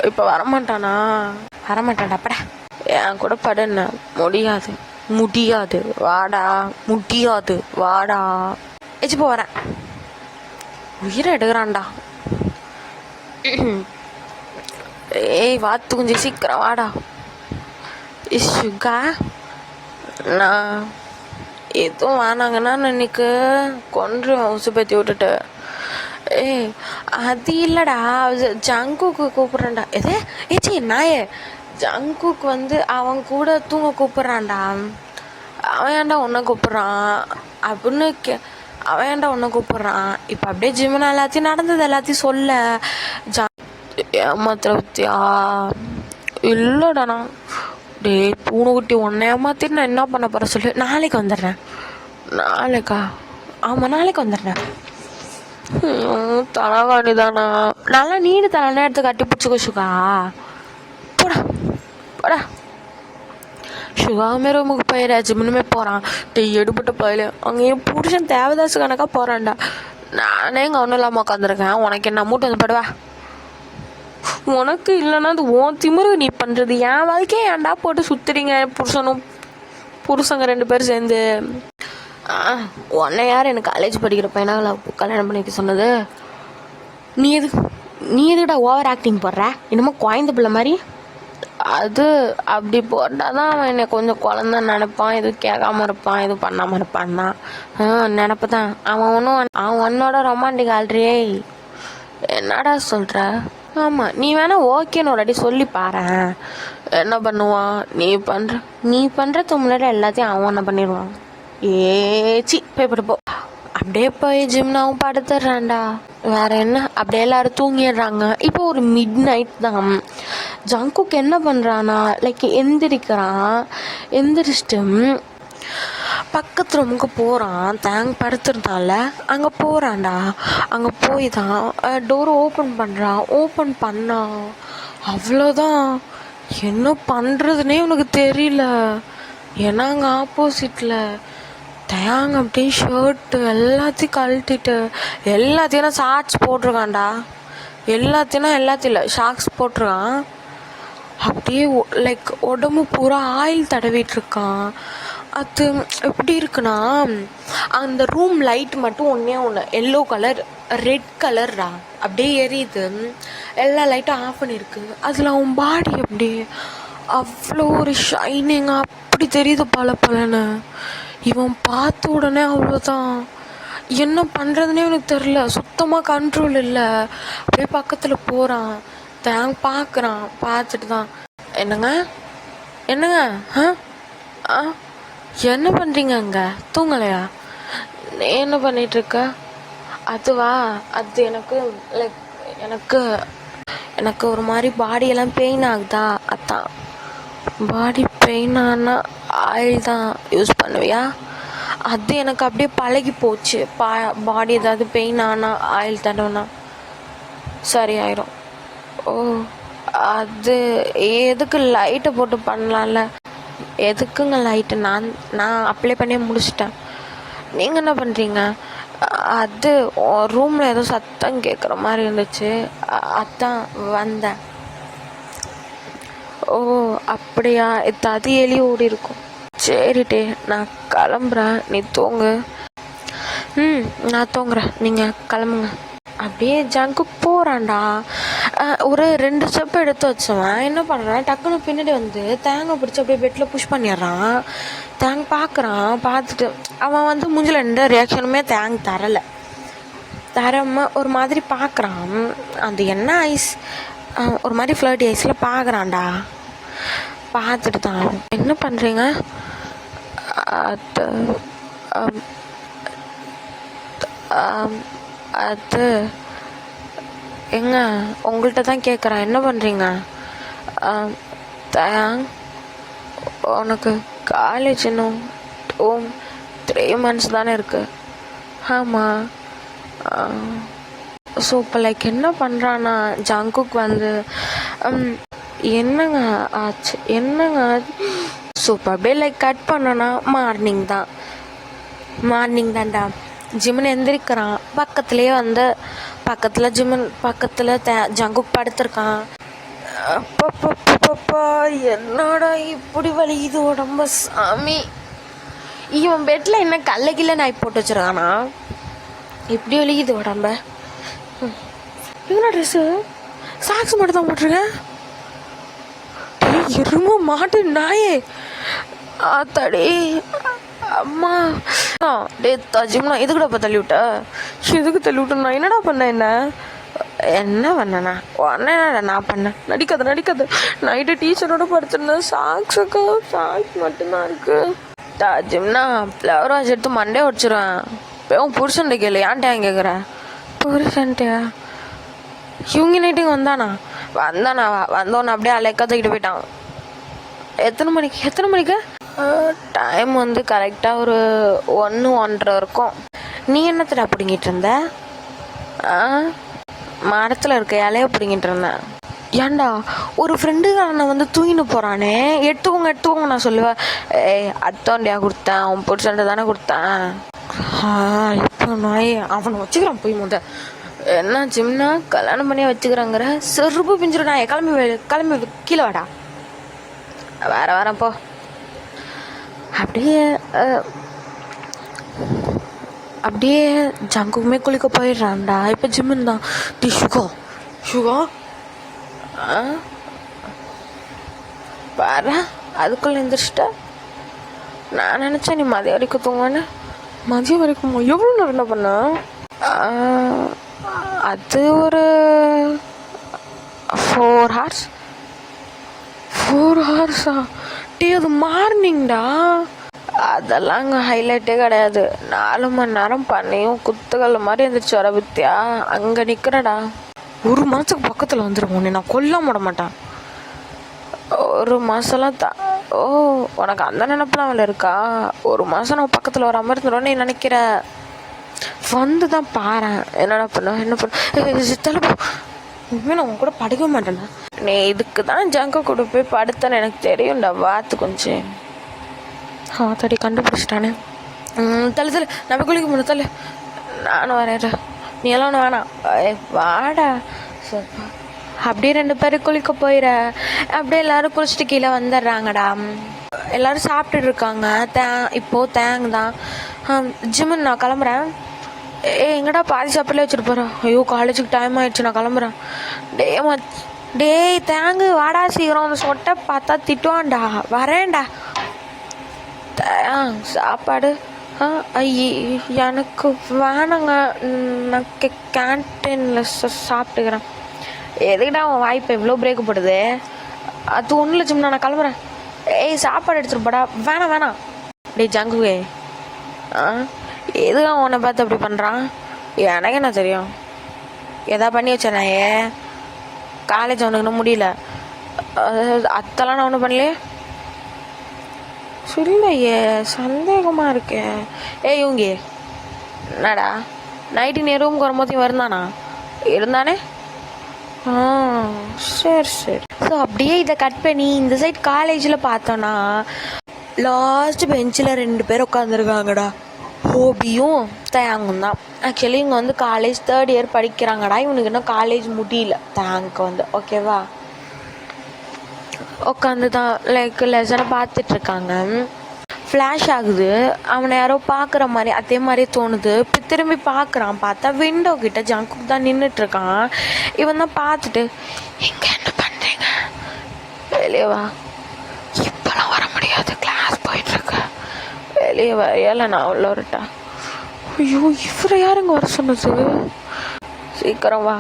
இப்போ வரமாட்டான்டாப்படா. என் கூட படுன்னு. முடியாது வாடா எச்சு போ வரேன். உயிரை எடுக்கிறான்டா. ஏய் வாத்து கொஞ்சம் சீக்கிரம் வாடா. இஷுக்கா நான் எதுவும் வேணாங்கன்னா இன்னைக்கு கொன்றுவேன் உசுப்பேத்தி விட்டுட்டு. அது இல்லைடா, ஜங்குக்கு கூப்பிட்றேன்டா. ஏச்சி நாயே, ஜங்குக்கு வந்து அவன் கூட தூங்க கூப்பிட்றான்டா. அவன் ஏன்டா ஒன்றை கூப்பிட்றான் அப்படின்னு அவன் ஏன்டா ஒன்றை கூப்பிட்றான். இப்போ அப்படியே ஜிம்னா எல்லாத்தையும் நடந்தது எல்லாத்தையும் சொல்ல. ஏமாத்துற பத்தியா? இல்லைடா நான் டேய் பூனைக்குட்டி உன்னை ஏமாத்திட்டு நான் என்ன பண்ண போகிறேன் சொல்லு. நாளைக்கு வந்துடுறேன். நாளைக்கா? ஆமாம் நாளைக்கு வந்துடுறேன். தலைவாணி தானா? நல்லா நீடு தலை எடுத்து கட்டி பிடிச்சிக்கோ சுகா. போடா போடா. சுகாமே ரூமுக்கு போயிடா. ஜிம்னுமே போகிறான். டேய் எடுபட்ட போயில அங்கேயும் புருஷன் தேவதாசு கணக்காக போகிறான்டா. நானே இங்கே ஒன்றும் இல்லாமல் உட்காந்துருக்கேன். உனக்கு என்ன மூட்டை வந்து படுவா? உனக்கு இல்லைன்னா அது உன் திமிரு நீ பண்ணுறது. என் வாழ்க்கையே ஏன்டா போட்டு சுற்றுறீங்க புருஷங்க 2 பேரும் சேர்ந்து. உன்னை யார் எனக்கு காலேஜ் படிக்கிற பையனாக கல்யாணம் பண்ணிக்க சொன்னது? நீ எதுக்கிட்ட ஓவர் ஆக்டிங் போடுற? இன்னமும் குழந்த பிள்ளை மாதிரி. அது அப்படி போட்டால் தான் அவன் என்னை கொஞ்சம் குழந்த நினைப்பான். எதுவும் கேட்காம இருப்பான், எதுவும் பண்ணாமல் இருப்பான் தான் நினப்பு தான். அவன் உன்னோட ரொமான்டிக் ஆல்ரியே. என்னடா சொல்கிற? ஆமாம் நீ வேணா ஓகேன்னு ஒரு அடி சொல்லி பாரு. என்ன பண்ணுவான்? நீ பண்ணுறதுக்கு முன்னாடி எல்லாத்தையும் அவன் என்ன பண்ணிடுவான். ஏச்சி போய் படுப்போ. அப்படியே போய் ஜிம்னாவும் படுத்துடுறான்டா. வேற என்ன? அப்படியே எல்லாரும் தூங்கிடுறாங்க. இப்போ ஒரு மிட் நைட் தான். ஜங்குக்கு என்ன பண்ணுறான்னா லைக் எந்திரிச்சிட்டு பக்கத்து ரூமுக்கு போகிறான். படுத்துருந்தால அங்கே போகிறான்டா. அங்கே போய் தான் டோரை ஓப்பன் பண்ணான். அவ்வளோதான். என்ன பண்ணுறதுனே உனக்கு தெரியல. ஏன்னா அங்கே ஆப்போசிட்டில் தயாங்க அப்படியே ஷர்ட்டு எல்லாத்தையும் கழட்டிட்டு எல்லாத்தையும் ஷார்ட்ஸ் போட்டிருக்கான்டா. எல்லாத்தையும் இல்லை ஷார்ட்ஸ் போட்டிருக்கான். அப்படியே லைக் உடம்பு பூரா ஆயில் தடவிட்டுருக்கான். அது எப்படி இருக்குன்னா அந்த ரூம் லைட் மட்டும் ஒன்று எல்லோ கலர் ரெட் கலர்ரா அப்படியே எரியுது. எல்லா லைட்டும் ஆஃப் பண்ணியிருக்கு. அதில் அவன் பாடி அப்படியே அவ்வளோ ஒரு ஷைனிங்காக அப்படி தெரியுது பலன்னு. இவன் பார்த்த உடனே அவ்வளோதான். என்ன பண்ணுறதுனே எனக்கு தெரில. சுத்தமாக கண்ட்ரோல் இல்லை. அப்படியே பக்கத்தில் போகிறான். பார்க்குறான். பார்த்துட்டு தான் என்னங்க என்ன பண்ணுறீங்க? அங்கே தூங்கலையா? நீ என்ன பண்ணிகிட்ருக்க? அதுவா? அது எனக்கு ஒரு மாதிரி பாடியெல்லாம் பெயின் ஆகுதா. அதான் பாடி பெயின் ஆனால் ஆயில் தான் யூஸ் பண்ணுவியா? அது எனக்கு அப்படியே பழகி போச்சு. பாடி ஏதாவது பெயின் ஆனால் ஆயில் தடவைனா சரியாயிடும். ஓ அது எதுக்கு லைட்டை போட்டு பண்ணலாம்ல? எதுக்குங்க லைட்டு? நான் அப்ளை பண்ணி முடிச்சிட்டேன். நீங்கள் என்ன பண்ணுறீங்க? அது ரூமில் ஏதோ சத்தம் கேட்குற மாதிரி இருந்துச்சு, அதான் வந்தேன். ஓ அப்படியா? அது எலி ஓடி இருக்கும். சரிட்டே நான் கிளம்புறேன், நீ தூங்கு. நான் தூங்குறேன், நீங்கள் கிளம்புங்க. அப்படியே ஜங்கு போகிறான்டா. ஒரு 2 ஸ்டெப் எடுத்து வச்சவன் என்ன பண்ணுறான், டக்குன்னு பின்னாடி வந்து தேங்காய் பிடிச்சி அப்படியே பெட்டில் புஷ் பண்ணிடுறான். பார்க்குறான். பார்த்துட்டு அவன் மூஞ்சில் எந்த ரியாக்ஷனுமே தராமல் ஒரு மாதிரி பார்க்குறான். அது என்ன ஐஸ், ஒரு மாதிரி ஃப்ளர்ட்டி ஐஸில் பார்க்குறான்டா. பார்த்துட்டு தான் என்ன பண்ணுறீங்க? அது எங்க உங்கள்கிட்ட தான் கேட்குறேன், என்ன பண்ணுறீங்க? உனக்கு காலேஜ் இன்னும் 3 months தானே இருக்குது. ஆமாம். ஸோ இப்போ லைக் என்ன பண்ணுறான்னா ஜங்குக்கு என்னங்க ஆச்சு? ஸோ இப்போ அப்படியே லைக் கட் பண்ணோன்னா மார்னிங் தான்டா. ஜிம்மன் எந்திரிக்கிறான். பக்கத்தில் ஜங்குக் படுத்திருக்கான். அப்பப்பா என்னடா இப்படி வலிக்குது உடம்பு சாமி. இவன் பெட்டில் என்ன கல்ல நாய் போட்டு வச்சிருக்கானா? இப்படி வலிக்குது உடம்ப. என்ன ட்ரெஸ்ஸு? சாக்ஸ் மட்டும் தான் போட்டிருக்கேன். எரும மாட்டு நாயே, ஆத்தாடி அம்மா. டே தஜிம்னா எதுக்குடா தள்ளி விட்ட? எதுக்கு தள்ளி விட்டேன்? நான் என்னடா பண்ணேன்? என்ன பண்ணேண்ணா? உடனே நான் பண்ணேன். நடிக்காத. நைட்டு டீச்சரோட படுத்துருந்தேன். சாக்ஸ் மட்டும்தான் இருக்கு. தஜிம்னா ஃப்ளவர் வாஷ் எடுத்து மண்டே உடச்சிருவேன். இப்போ புருஷன்ட்ட கேளு, ஏன்ட்டேன் கேட்குறேன்? புருஷன்ட்டையா? இவங்க நைட்டுங்க வந்தானா வந்தோன்னு அப்படியே அலைக்கா தூக்கிட்டு போயிட்டான். எத்தனை மணிக்கு? டைம் வந்து கரெக்டாக ஒரு 1-1:30 இருக்கும். நீ என்னத்தடா பிடிங்கிட்டு இருந்த? மரத்தில் இருக்க இலைய பிடிங்கிட்டு இருந்தேன். ஏன்டா ஒரு ஃப்ரெண்டுக்காரனை வந்து தூங்கிட்டு போகிறானே, எடுத்துக்கோங்க நான் சொல்லுவேன். அடுத்தவண்டியா கொடுத்தேன், அவன் பிடிச்சண்ட தானே கொடுத்தேன். இப்போ நாய் அவனை வச்சுக்கிறான் போய் என்ன ஜிம்னா கல்யாணம் பண்ணி வச்சுக்கிறாங்கிற செருப்பு பிஞ்சிருடா. கிளம்பி கீழே வாடா. வரேன் போ. அப்படியே ஜங்குமே குளிக்க போயிடுறான்டா. இப்போ ஜிம்முன்னு தான். டி சுகா பாரு அதுக்குள்ள எந்திரிச்சிட்ட. நான் நினச்சேன் நீ மதியம் வரைக்கும் தூங்குவானே. மதியம் வரைக்கும் எவ்வளோ நேரம் என்ன பண்ண? அது ஒரு 4 hours. 4 hours டீ அது மார்னிங்டா. அதெல்லாம் அங்கே ஹைலைட்டே கிடையாது. 4 மணி நேரம் பண்ணியும் குத்துக்கல்ல மாதிரி எழுந்திரிச்சு வர பத்தியா. அங்கே நிற்கிறடா. 1 மாதத்துக்கு பக்கத்தில் வந்துடும். உன்னை நான் கொல்ல விட மாட்டேன். 1 மாதம்லாம் உனக்கு அந்த நினப்பெல்லாம் அவளை இருக்கா? 1 மாதம் நான் பக்கத்தில் வராமல் இருந்துடும் நீ நினைக்கிற. வந்து தான் பாரு என்ன பண்ண தலைப்போ. இனிமேல் நான் உன் கூட படுக்க மாட்டேன்னா. நீ இதுக்கு தான் ஜங்க கூட போய் படுத்தேன்னு எனக்கு தெரியும்டா. வாத்து கொஞ்சம் தடி கண்டுபிடிச்சிட்டானே. தள்ளு நம்ம குளிக்க முடியும். தள்ளு நானும் வரேன். நீ எல்லாம் ஒன்று வேணாம் வாடா. அப்படியே 2 பேரும் குளிக்க போயிட. அப்படியே எல்லாரும் குளிச்சுட்டு கீழே வந்துடுறாங்கடா. எல்லாரும் சாப்பிட்டுட்டு இருக்காங்க. இப்போது தேங்கு தான். ஜிம்முன்னு நான் கிளம்புறேன். எங்கடா பாதி சாப்பிட்ல வச்சுட்டு போகிறேன். ஐயோ காலேஜுக்கு டைம் ஆகிடுச்சு நான் கிளம்புறேன். டேய் தேங்கு வாடா சீக்கிரம். அந்த சொட்டை பார்த்தா திட்டுவான்டா. வரேன்டா. சாப்பாடு எனக்கு வேணாங்க. நான் கேன்டீனில் சாப்பிட்டுக்கிறேன். எதுக்கிட்டா அவன் வாய்ப்பு எவ்வளோ பிரேக்கப்படுது? அது ஒன்றும் இல்லை ஜிம்னா நான் கிளம்புறேன். சாப்பாடு எடுத்துகிட்டு போடா. வேணாம் டேய் ஜங்குவே. எதுக்கு அவன் உன்னை பார்த்து அப்படி பண்ணுறான்? எனக்கு என்ன தெரியும்? எதா பண்ணி வச்சேனாயே. காலேஜ் அவனுக்கு இன்னும் முடியல. அத்தெல்லாம் நான் ஒன்றும் பண்ணலையே. சொல்லையே சந்தேகமாக இருக்கேன். இவங்க என்னடா நைட்டு நீ ரூமுக்கு வரும்போது வருந்தானா? இருந்தானே. சரி. ஸோ அப்படியே இதை கட் பண்ணி இந்த சைட் காலேஜில் பார்த்தோன்னா லாஸ்ட் பெஞ்சில் 2 பேர் உட்காந்துருக்காங்கடா. ஹோபியும் தேங்கும் தான். ஆக்சுவலி இவங்க வந்து காலேஜ் 3rd year படிக்கிறாங்கடா. இவனுக்கு இன்னும் காலேஜ் முடியல தேங்க்கு வந்து. ஓகேவா? உட்காந்து தான் லைக் லெசனை பார்த்துட்ருக்காங்க. ஃப்ளாஷ் ஆகுது. அவனை யாரோ பார்க்குற மாதிரி அதே மாதிரியே தோணுது. இப்போ திரும்பி பார்க்குறான். பார்த்தா விண்டோ கிட்ட ஜங்குக்கு தான் நின்றுட்டுருக்கான். இவன் தான் பார்த்துட்டு இங்கே என்ன பண்ணுறீங்க? வெளியே வா. இப்போலாம் வர முடியாது, கிளாஸ் போயிட்டுருக்கு. வெளியே வா. ஏல நான் உள்ள வரட்டா? ஐயோ இவரை யாருங்க வர சொன்னது? சீக்கிரம் வா.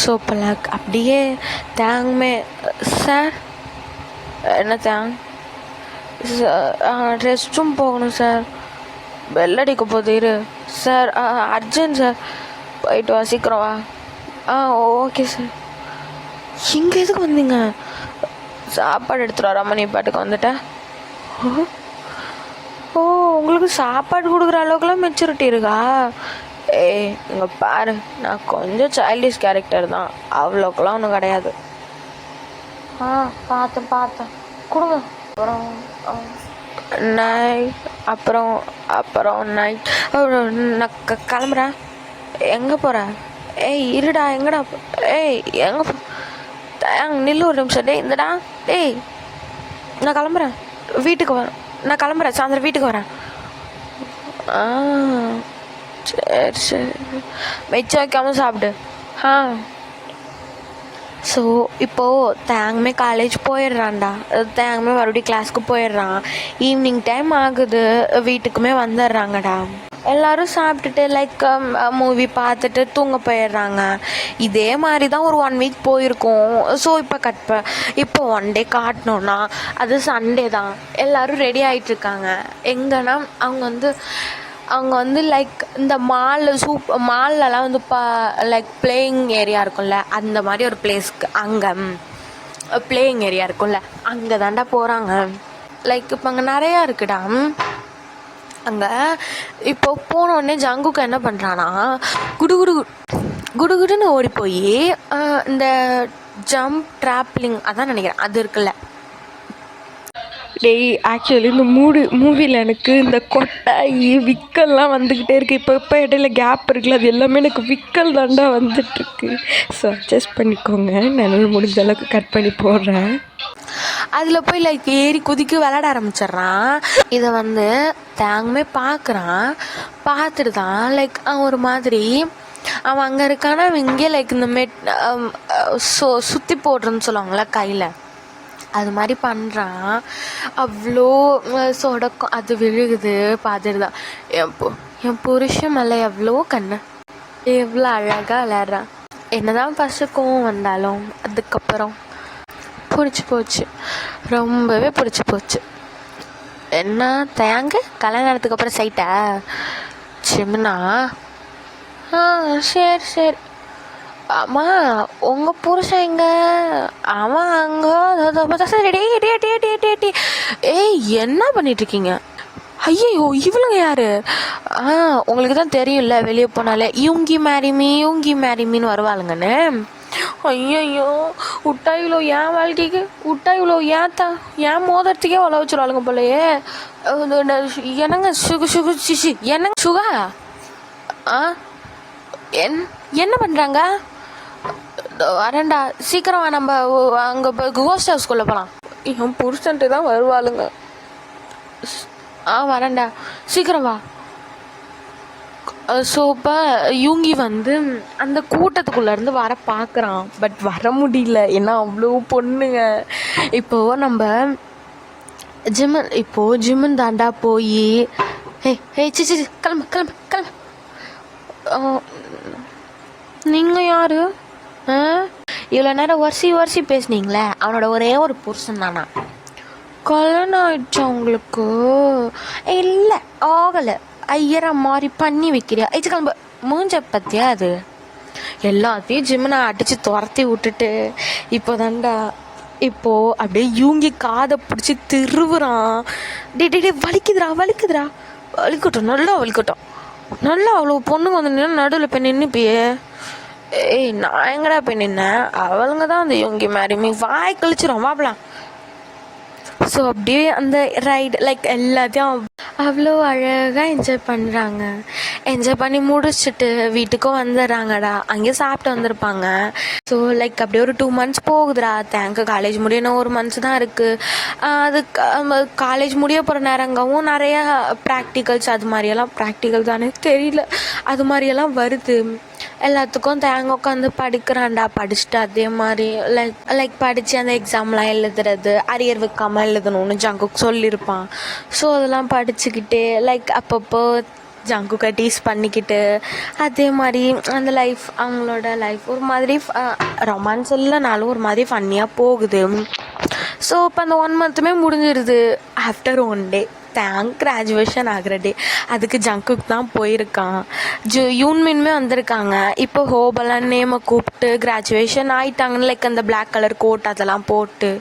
சோப்பலாக் அப்படியே தேங்குமே. சார் என்ன தேங்? ரெஸ்ட் ரூம் போகணும் சார். பெல் அடிக்க போகுது இரு. Sir urgent sir. போயிட்டு வா சீக்கிரம் வா. Okay sir. இங்கே எதுக்கு வந்தீங்க? சாப்பாடு எடுத்துகிட்டு வராமல் நீ பாட்டுக்கு வந்துட்டேன். உங்களுக்கு சாப்பாடு கொடுக்குற அளவுக்குலாம் மெச்சூரிட்டி இருக்கா? இங்கே பாரு நான் கொஞ்சம் சைல்டிஷ் கேரக்டர் தான். அவ்வளோக்கெல்லாம் ஒன்றும் கிடையாது. பார்த்தேன் கொடுங்க. அப்புறம் நைட் நான் கிளம்புறேன். எங்கே போகிறேன்? இருடா எங்கடா? எங்கே நில்லு ஒரு நிமிஷம். இந்தடா நான் கிளம்புறேன். வீட்டுக்கு வரேன். நான் கிளம்புறேன். சாயந்தரம் வீட்டுக்கு வரேன். சரி மிச்சம் வைக்காமல் சாப்பிடு. ஸோ இப்போது தேங்குமே காலேஜ் போயிடுறான்டா. தேங்குமே மறுபடியும் கிளாஸ்க்கு போயிடுறான். ஈவினிங் டைம் ஆகுது. வீட்டுக்குமே வந்துடுறாங்கடா. எல்லோரும் சாப்பிட்டுட்டு லைக் மூவி பார்த்துட்டு தூங்க போயிடுறாங்க. இதே மாதிரி தான் ஒரு 1 week போயிருக்கோம். ஸோ இப்போ 1 day காட்டினோன்னா அது சண்டே தான். எல்லோரும் ரெடி ஆகிட்டுருக்காங்க. எங்கன்னா அவங்க வந்து அவங்க வந்து லைக் இந்த மால்லலாம் வந்து லைக் பிளேயிங் ஏரியா இருக்கும்ல, அந்த மாதிரி ஒரு பிளேஸ்க்கு அங்கே பிளேயிங் ஏரியா இருக்கும்ல, அங்கே தாண்டா போகிறாங்க. லைக் இப்போ அங்கே நிறையா இருக்குடா. அங்கே இப்போ போனோடனே ஜங்குக்கு என்ன பண்ணுறான்னா குடுகுடுன்னு ஓடி போய் இந்த ஜம்ப் ட்ராப்லிங் அதான் நினைக்கிறேன் அது இருக்குல்ல. டேய் ஆக்சுவலி இந்த மூவியில் எனக்கு இந்த கொட்டாயி விக்கல்லாம் வந்துக்கிட்டே இருக்குது. இப்போ இடையில கேப் இருக்குல்ல, அது எல்லாமே எனக்கு விக்கல் தாண்டா வந்துட்டுருக்கு. ஸோ அட்ஜஸ்ட் பண்ணிக்கோங்க, நான் முடிஞ்ச அளவுக்கு கட் பண்ணி போடுறேன். அதில் போய் லைக் ஏறி குதிக்க விளையாட ஆரம்பிச்சிட்றான். இதை வந்து தேங்குமே பார்க்குறான். பார்த்துட்டு தான் லைக் ஒரு மாதிரி அவன் அங்கே இருக்கானா, அவன் இங்கே லைக் இந்த சுற்றி போடுறேன்னு சொல்லுவாங்களே கையில், அது மாதிரி பண்ணுறான். அவ்வளோ சொடக்கம் அது விழுகுது. பார்த்துட்டு தான் என் புருஷன் மேலே எவ்வளோ கண்ணு, எவ்வளோ அழகாக விளையாடுறான். என்னதான் ஃபஸ்ட்டு கோவம் வந்தாலும் அதுக்கப்புறம் பிடிச்சி போச்சு, ரொம்பவே பிடிச்சி போச்சு. என்ன தேங்க கல்யாணத்துக்கு அப்புறம் சைட்டா சிம்னா? சரி சரி. அம்மா உங்கள் புருஷன் எங்க? அவன் அங்கே ஏய் என்ன பண்ணிகிட்ருக்கீங்க? ஐயோ இவளுங்க யார்? உங்களுக்கு தான் தெரியும்ல, வெளியே போனாலே யூங்கி மேரிமின்னு வருவாளுங்கன்னு. ஐயோ விட்டா இவ்வளோ என் வாழ்க்கைக்கு, விட்டா இவ்வளோ ஏன் மோதிரத்துக்கே வள வச்சுருவாளுங்க போலையே. என்னங்க என்னங்க சுகா என்ன பண்ணுறாங்க? வரேன்டா சீக்கிரம் நம்ம அங்கே கோஸ்ட் ஹவுஸ்குள்ளே போகலாம். என் புருஷன்ட்டு தான் வருவாளுங்க. வரேன்டா சீக்கிரம் வா. ஸோ இப்போ யூங்கி வந்து அந்த கூட்டத்துக்குள்ளேருந்து வர பார்க்குறான், பட் வர முடியல, ஏன்னா அவ்வளோ பொண்ணுங்க. இப்போது நம்ம ஜிம்மன் தாண்டா போய் சி கிளம்பு. நீங்கள் யார்? இவ்வளோ நேரம் வரிசை பேசுனீங்களே, அவனோட ஒரே ஒரு புருஷன் தானா? கல்யாணம் ஆயிடுச்சா உங்களுக்கு? இல்லை ஆகலை, ஐயரா மாதிரி பண்ணி வைக்கிறியா? கிளம்பு. மூஞ்ச பத்தியா அது எல்லாத்தையும் ஜிம்மனை அடித்து துரத்தி விட்டுட்டு இப்போது அப்படியே யூங்கி காதை பிடிச்சி திருவுறான். டே வலிக்குதுடா. வலிக்கட்டும் நல்லா அவ்வளோ பொண்ணுங்க வந்து நின்று நடுவில் போய் நின்றுப்பியே. ஏய் நான் எங்கடா போய் நின்னேன்? அவளுங்க தான் அந்த யூங்கி மேரிமி வாய் கழிச்சிரும் வாப்பலாம். ஸோ அப்படியே அந்த ரைடு லைக் எல்லாத்தையும் அவ்வளோ அழகாக என்ஜாய் பண்ணி முடிச்சுட்டு வீட்டுக்கும் வந்துடுறாங்கடா. அங்கேயே சாப்பிட்டு வந்திருப்பாங்க. ஸோ லைக் அப்படியே ஒரு 2 months போகுதுடா. தேங்க் காலேஜ் முடியணும் 1 month தான் இருக்குது. அது காலேஜ் முடிய போகிற நேரங்கவும் நிறையா ப்ராக்டிகல்ஸ் அது மாதிரியெல்லாம் ப்ராக்டிகல் தானே தெரியல, அது மாதிரியெல்லாம் வருது. எல்லாத்துக்கும் தேங்க உட்காந்து படிக்கிறான்டா. படிச்சுட்டு அதே மாதிரி லைக் படித்து அந்த எக்ஸாம்லாம் எழுதுறது, அரியர் வைக்காமல் எழுதணும்னு ஜங்குக்கு சொல்லியிருப்பான். ஸோ அதெல்லாம் படிச்சுக்கிட்டு லைக் அப்பப்போ ஜங்குக்கை டீஸ் பண்ணிக்கிட்டு அதே மாதிரி அந்த அவங்களோட லைஃப் ஒரு மாதிரி ரொமான்ஸ் இல்லைனாலும் ஒரு மாதிரி ஃபன்னியாக போகுது. ஸோ இப்போ அந்த 1 month முடிஞ்சிருது. ஆஃப்டர் 1 day தேங்க் கிராஜுவேஷன் ஆகிற டே, அதுக்கு ஜங்குக்கு தான் போயிருக்கான். யூன்மின்மே வந்திருக்காங்க. இப்போ ஹோபெல்லாம் நேமை கூப்பிட்டு கிராஜுவேஷன் ஆகிட்டாங்கன்னு லைக் அந்த பிளாக் கலர் கோட் அதெல்லாம் போட்டு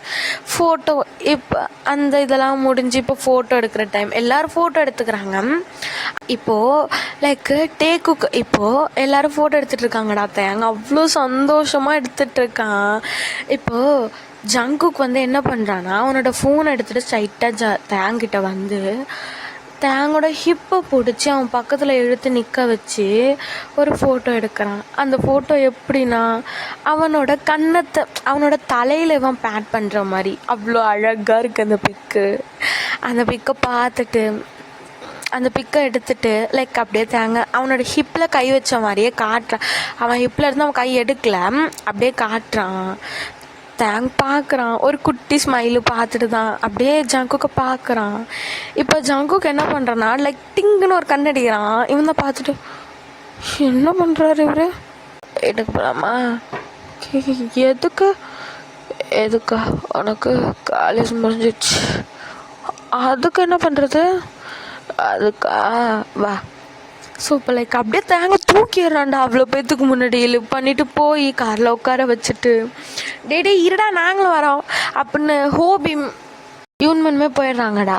ஃபோட்டோ இப்போ அந்த இதெல்லாம் முடிஞ்சு இப்போ ஃபோட்டோ எடுக்கிற டைம் எல்லோரும் ஃபோட்டோ எடுத்துக்கிறாங்க. இப்போது லைக் டேக்குக்கு இப்போது எல்லோரும் ஃபோட்டோ எடுத்துகிட்டு இருக்காங்கடா. தேங்க அவ்வளோ சந்தோஷமாக எடுத்துகிட்ருக்கான். இப்போது ஜங்குக்கு வந்து என்ன பண்ணுறான்னா, அவனோட ஃபோனை எடுத்துகிட்டு ஸ்ட்ரைட்டாக தேங்கிட்ட வந்து தேங்கோட ஹிப்பை பிடிச்சி அவன் பக்கத்தில் இழுத்து நிற்க வச்சு ஒரு ஃபோட்டோ எடுக்கிறான். அந்த ஃபோட்டோ எப்படின்னா அவனோட கன்னத்தை அவனோட தலையில் இவன் பேட் பண்ணுற மாதிரி அவ்வளோ அழகாக இருக்குது அந்த பிக்கு. அந்த பிக்கை பார்த்துட்டு அந்த பிக்கை எடுத்துகிட்டு லைக் அப்படியே தேங்க அவனோட ஹிப்பில் கை வச்ச மாதிரியே காட்டுறான். அவன் ஹிப்பில் இருந்து அவன் கை எடுக்கலை, அப்படியே காட்டுறான். தேங்க் பார்க்குறான், ஒரு குட்டி ஸ்மைலு பார்த்துட்டு தான் அப்படியே ஜங்குக்கை பார்க்குறான். இப்போ ஜங்குக்கு என்ன பண்ணுறான்னா லைக் டிங்குன்னு ஒரு கண்ணடிக்கிறான். இவன் தான் பார்த்துட்டு என்ன பண்ணுறாரு இவர்? எடுக்க போகலாமா? எதுக்கா உனக்கு காலேஜ் முடிஞ்சிடுச்சு, அதுக்கு என்ன பண்ணுறது? அதுக்கா வா ஸோ இப்போ லைக் அப்படியே தேங்காய் தூக்கிடுறான்டா அவ்வளோ பேத்துக்கு முன்னாடி லிவ் பண்ணிவிட்டு போய் காரில் உட்கார வச்சுட்டு டே இருடா நாங்களும் வரோம் அப்படின்னு ஹோபி யூன்மனுமே போயிடுறாங்கடா.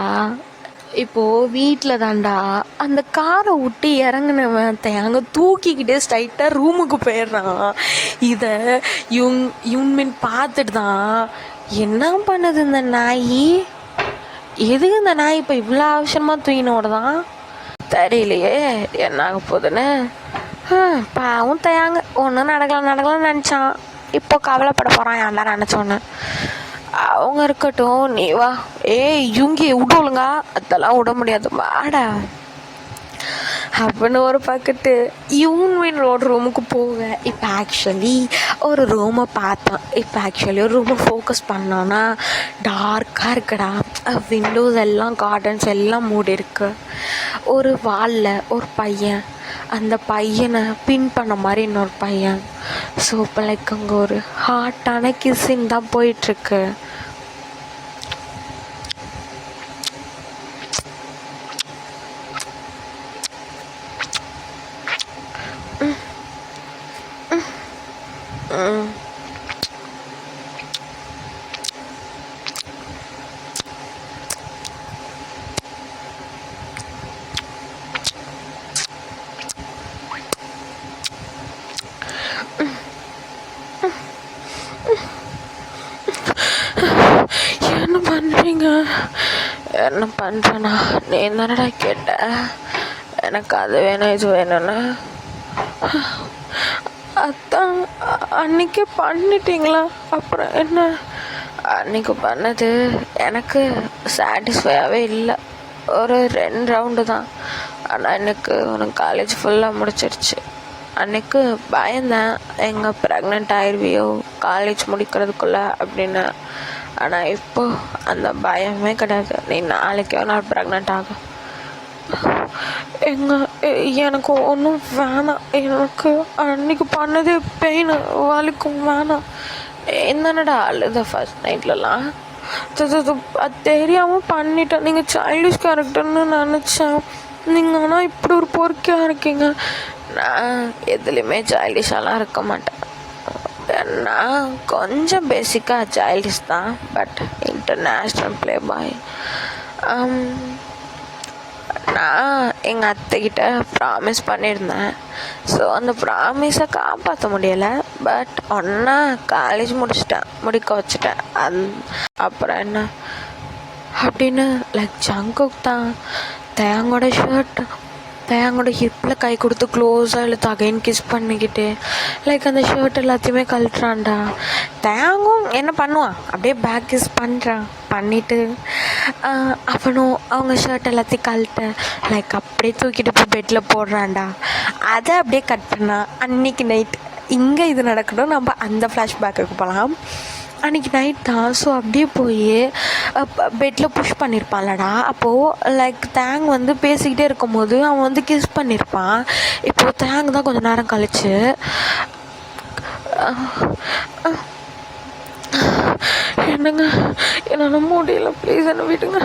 இப்போது வீட்டில் தான்டா அந்த காரை விட்டு இறங்குனவன் தேங்காய் தூக்கிக்கிட்டே ஸ்ட்ரைட்டாக ரூமுக்கு போயிடுறான். இதை யூன்மின் பார்த்துட்டு தான் என்ன பண்ணுது இந்த நாய், எதுக்கு இந்த நாய் இப்போ இவ்வளோ அவசரமாக தூக்கினோட தான் தெரியலையே என்ன ஆக போகுதுன்னு. பாவும் தேங்க ஒன்றும் நடக்கலாம்னு நினச்சான், இப்போ கவலைப்பட போகிறான் ஏன்டா நினச்சோன்னு. அவங்க இருக்கட்டும், நீ வா. இவங்க விடுவலுங்க, அதெல்லாம் விட முடியாது, வாடா அப்படின்னு ஒரு பக்கெட்டு யூன்வினோட ரூமுக்கு போவேன். இப்போ ஆக்சுவலி ஒரு ரூமை பார்த்தோம். இப்போ ஆக்சுவலி ஒரு ரூமை ஃபோக்கஸ் பண்ணோன்னா டார்க்காக இருக்குடா. விண்டோஸ் எல்லாம் கார்டன்ஸ் எல்லாம் மூடி இருக்கு. ஒரு வாலில் ஒரு பையன், அந்த பையனை பின் பண்ண மாதிரி இன்னொரு பையன். ஸோ இப்போ லைக் அங்கே ஒரு ஹாட்டான கிஸ்ஸிங் தான் போயிட்டுருக்கு. என்ன பண்ணுறீங்க? என்ன பண்ணுறேண்ணா? நீ என்னடா கேட்ட? எனக்கு அது வேணும் இது வேணும்னு. அதான் அன்றைக்கே பண்ணிட்டீங்களா? அப்புறம் என்ன? அன்றைக்கி பண்ணது எனக்கு சாட்டிஸ்ஃபையாகவே இல்லை. ஒரு 2 ரவுண்டு தான். ஆனால் எனக்கு உனக்கு காலேஜ் ஃபுல்லாக முடிச்சிருச்சு. அன்றைக்கு பயந்தேன், எங்கே ப்ரெக்னென்ட் ஆயிடுவியோ காலேஜ் முடிக்கிறதுக்குள்ளே அப்படின்னு. ஆனால் இப்போ அந்த பயமே கிடையாது. நீ நாளைக்கே நான் ப்ரெக்னென்ட் ஆகும். எனக்கு ஒன்றும் வேணாம். எனக்கு அன்றைக்கி பண்ணதே பெயின் வலிக்கும், வேணாம். என்னடா அழுத ஃபர்ஸ்ட் நைட்லலாம்? அது தெரியாமல் பண்ணிட்டேன். நீங்கள் சைல்டிஷ் கேரக்டர்னு நினச்சேன். நீங்கள் ஆனால் இப்படி ஒரு பொறுக்கையாக இருக்கீங்க. நான் எதுலேயுமே சைல்டிஷாலாம் இருக்க மாட்டேன். நான் கொஞ்சம் பேசிக்காக சைல்டிஷ் தான், பட் இன்டர்நேஷ்னல் ப்ளே பாய். நான் எங்கள் அத்தைக்கிட்ட ப்ராமிஸ் பண்ணியிருந்தேன். ஸோ அந்த ப்ராமிஸை காப்பாற்ற முடியலை. பட் ஒன்றா காலேஜ் முடிக்க வச்சுட்டேன். அப்புறம் என்ன அப்படின்னு லைக் ஜங்குக் தான் தேங்கோட ஷர்ட் தேங்கோட ஹிப்பில் கை கொடுத்து க்ளோஸாக இழுத்து அகைன் கிஸ் பண்ணிக்கிட்டு லைக் அந்த ஷர்ட் எல்லாத்தையுமே கழட்டுறான்டா. தேங்கும் என்ன பண்ணுவான், அப்படியே பேக் கிஸ் பண்ணுறான். பண்ணிவிட்டு அவனும் அவங்க ஷர்ட் எல்லாத்தையும் கழட்ட லைக் அப்படியே தூக்கிட்டு போய் பெட்டில் போடுறான்டா. அதை அப்படியே கட் பண்ணால் அன்றைக்கி நைட் இங்கே இது நடக்கணும். நம்ம அந்த ஃப்ளாஷ்பேக்குக்கு போகலாம். அன்றைக்கி நைட் தான். ஸோ அப்படியே போய் பெட்டில் புஷ் பண்ணியிருப்பான்லடா. அப்போது லைக் தேங் வந்து பேசிக்கிட்டே இருக்கும்போது அவன் வந்து கிஸ் பண்ணியிருப்பான். இப்போது தேங் தான் கொஞ்சம் நேரம் கழிச்சு என்னங்க என்னால் முடியல, ப்ளீஸ் என்ன விடுங்க.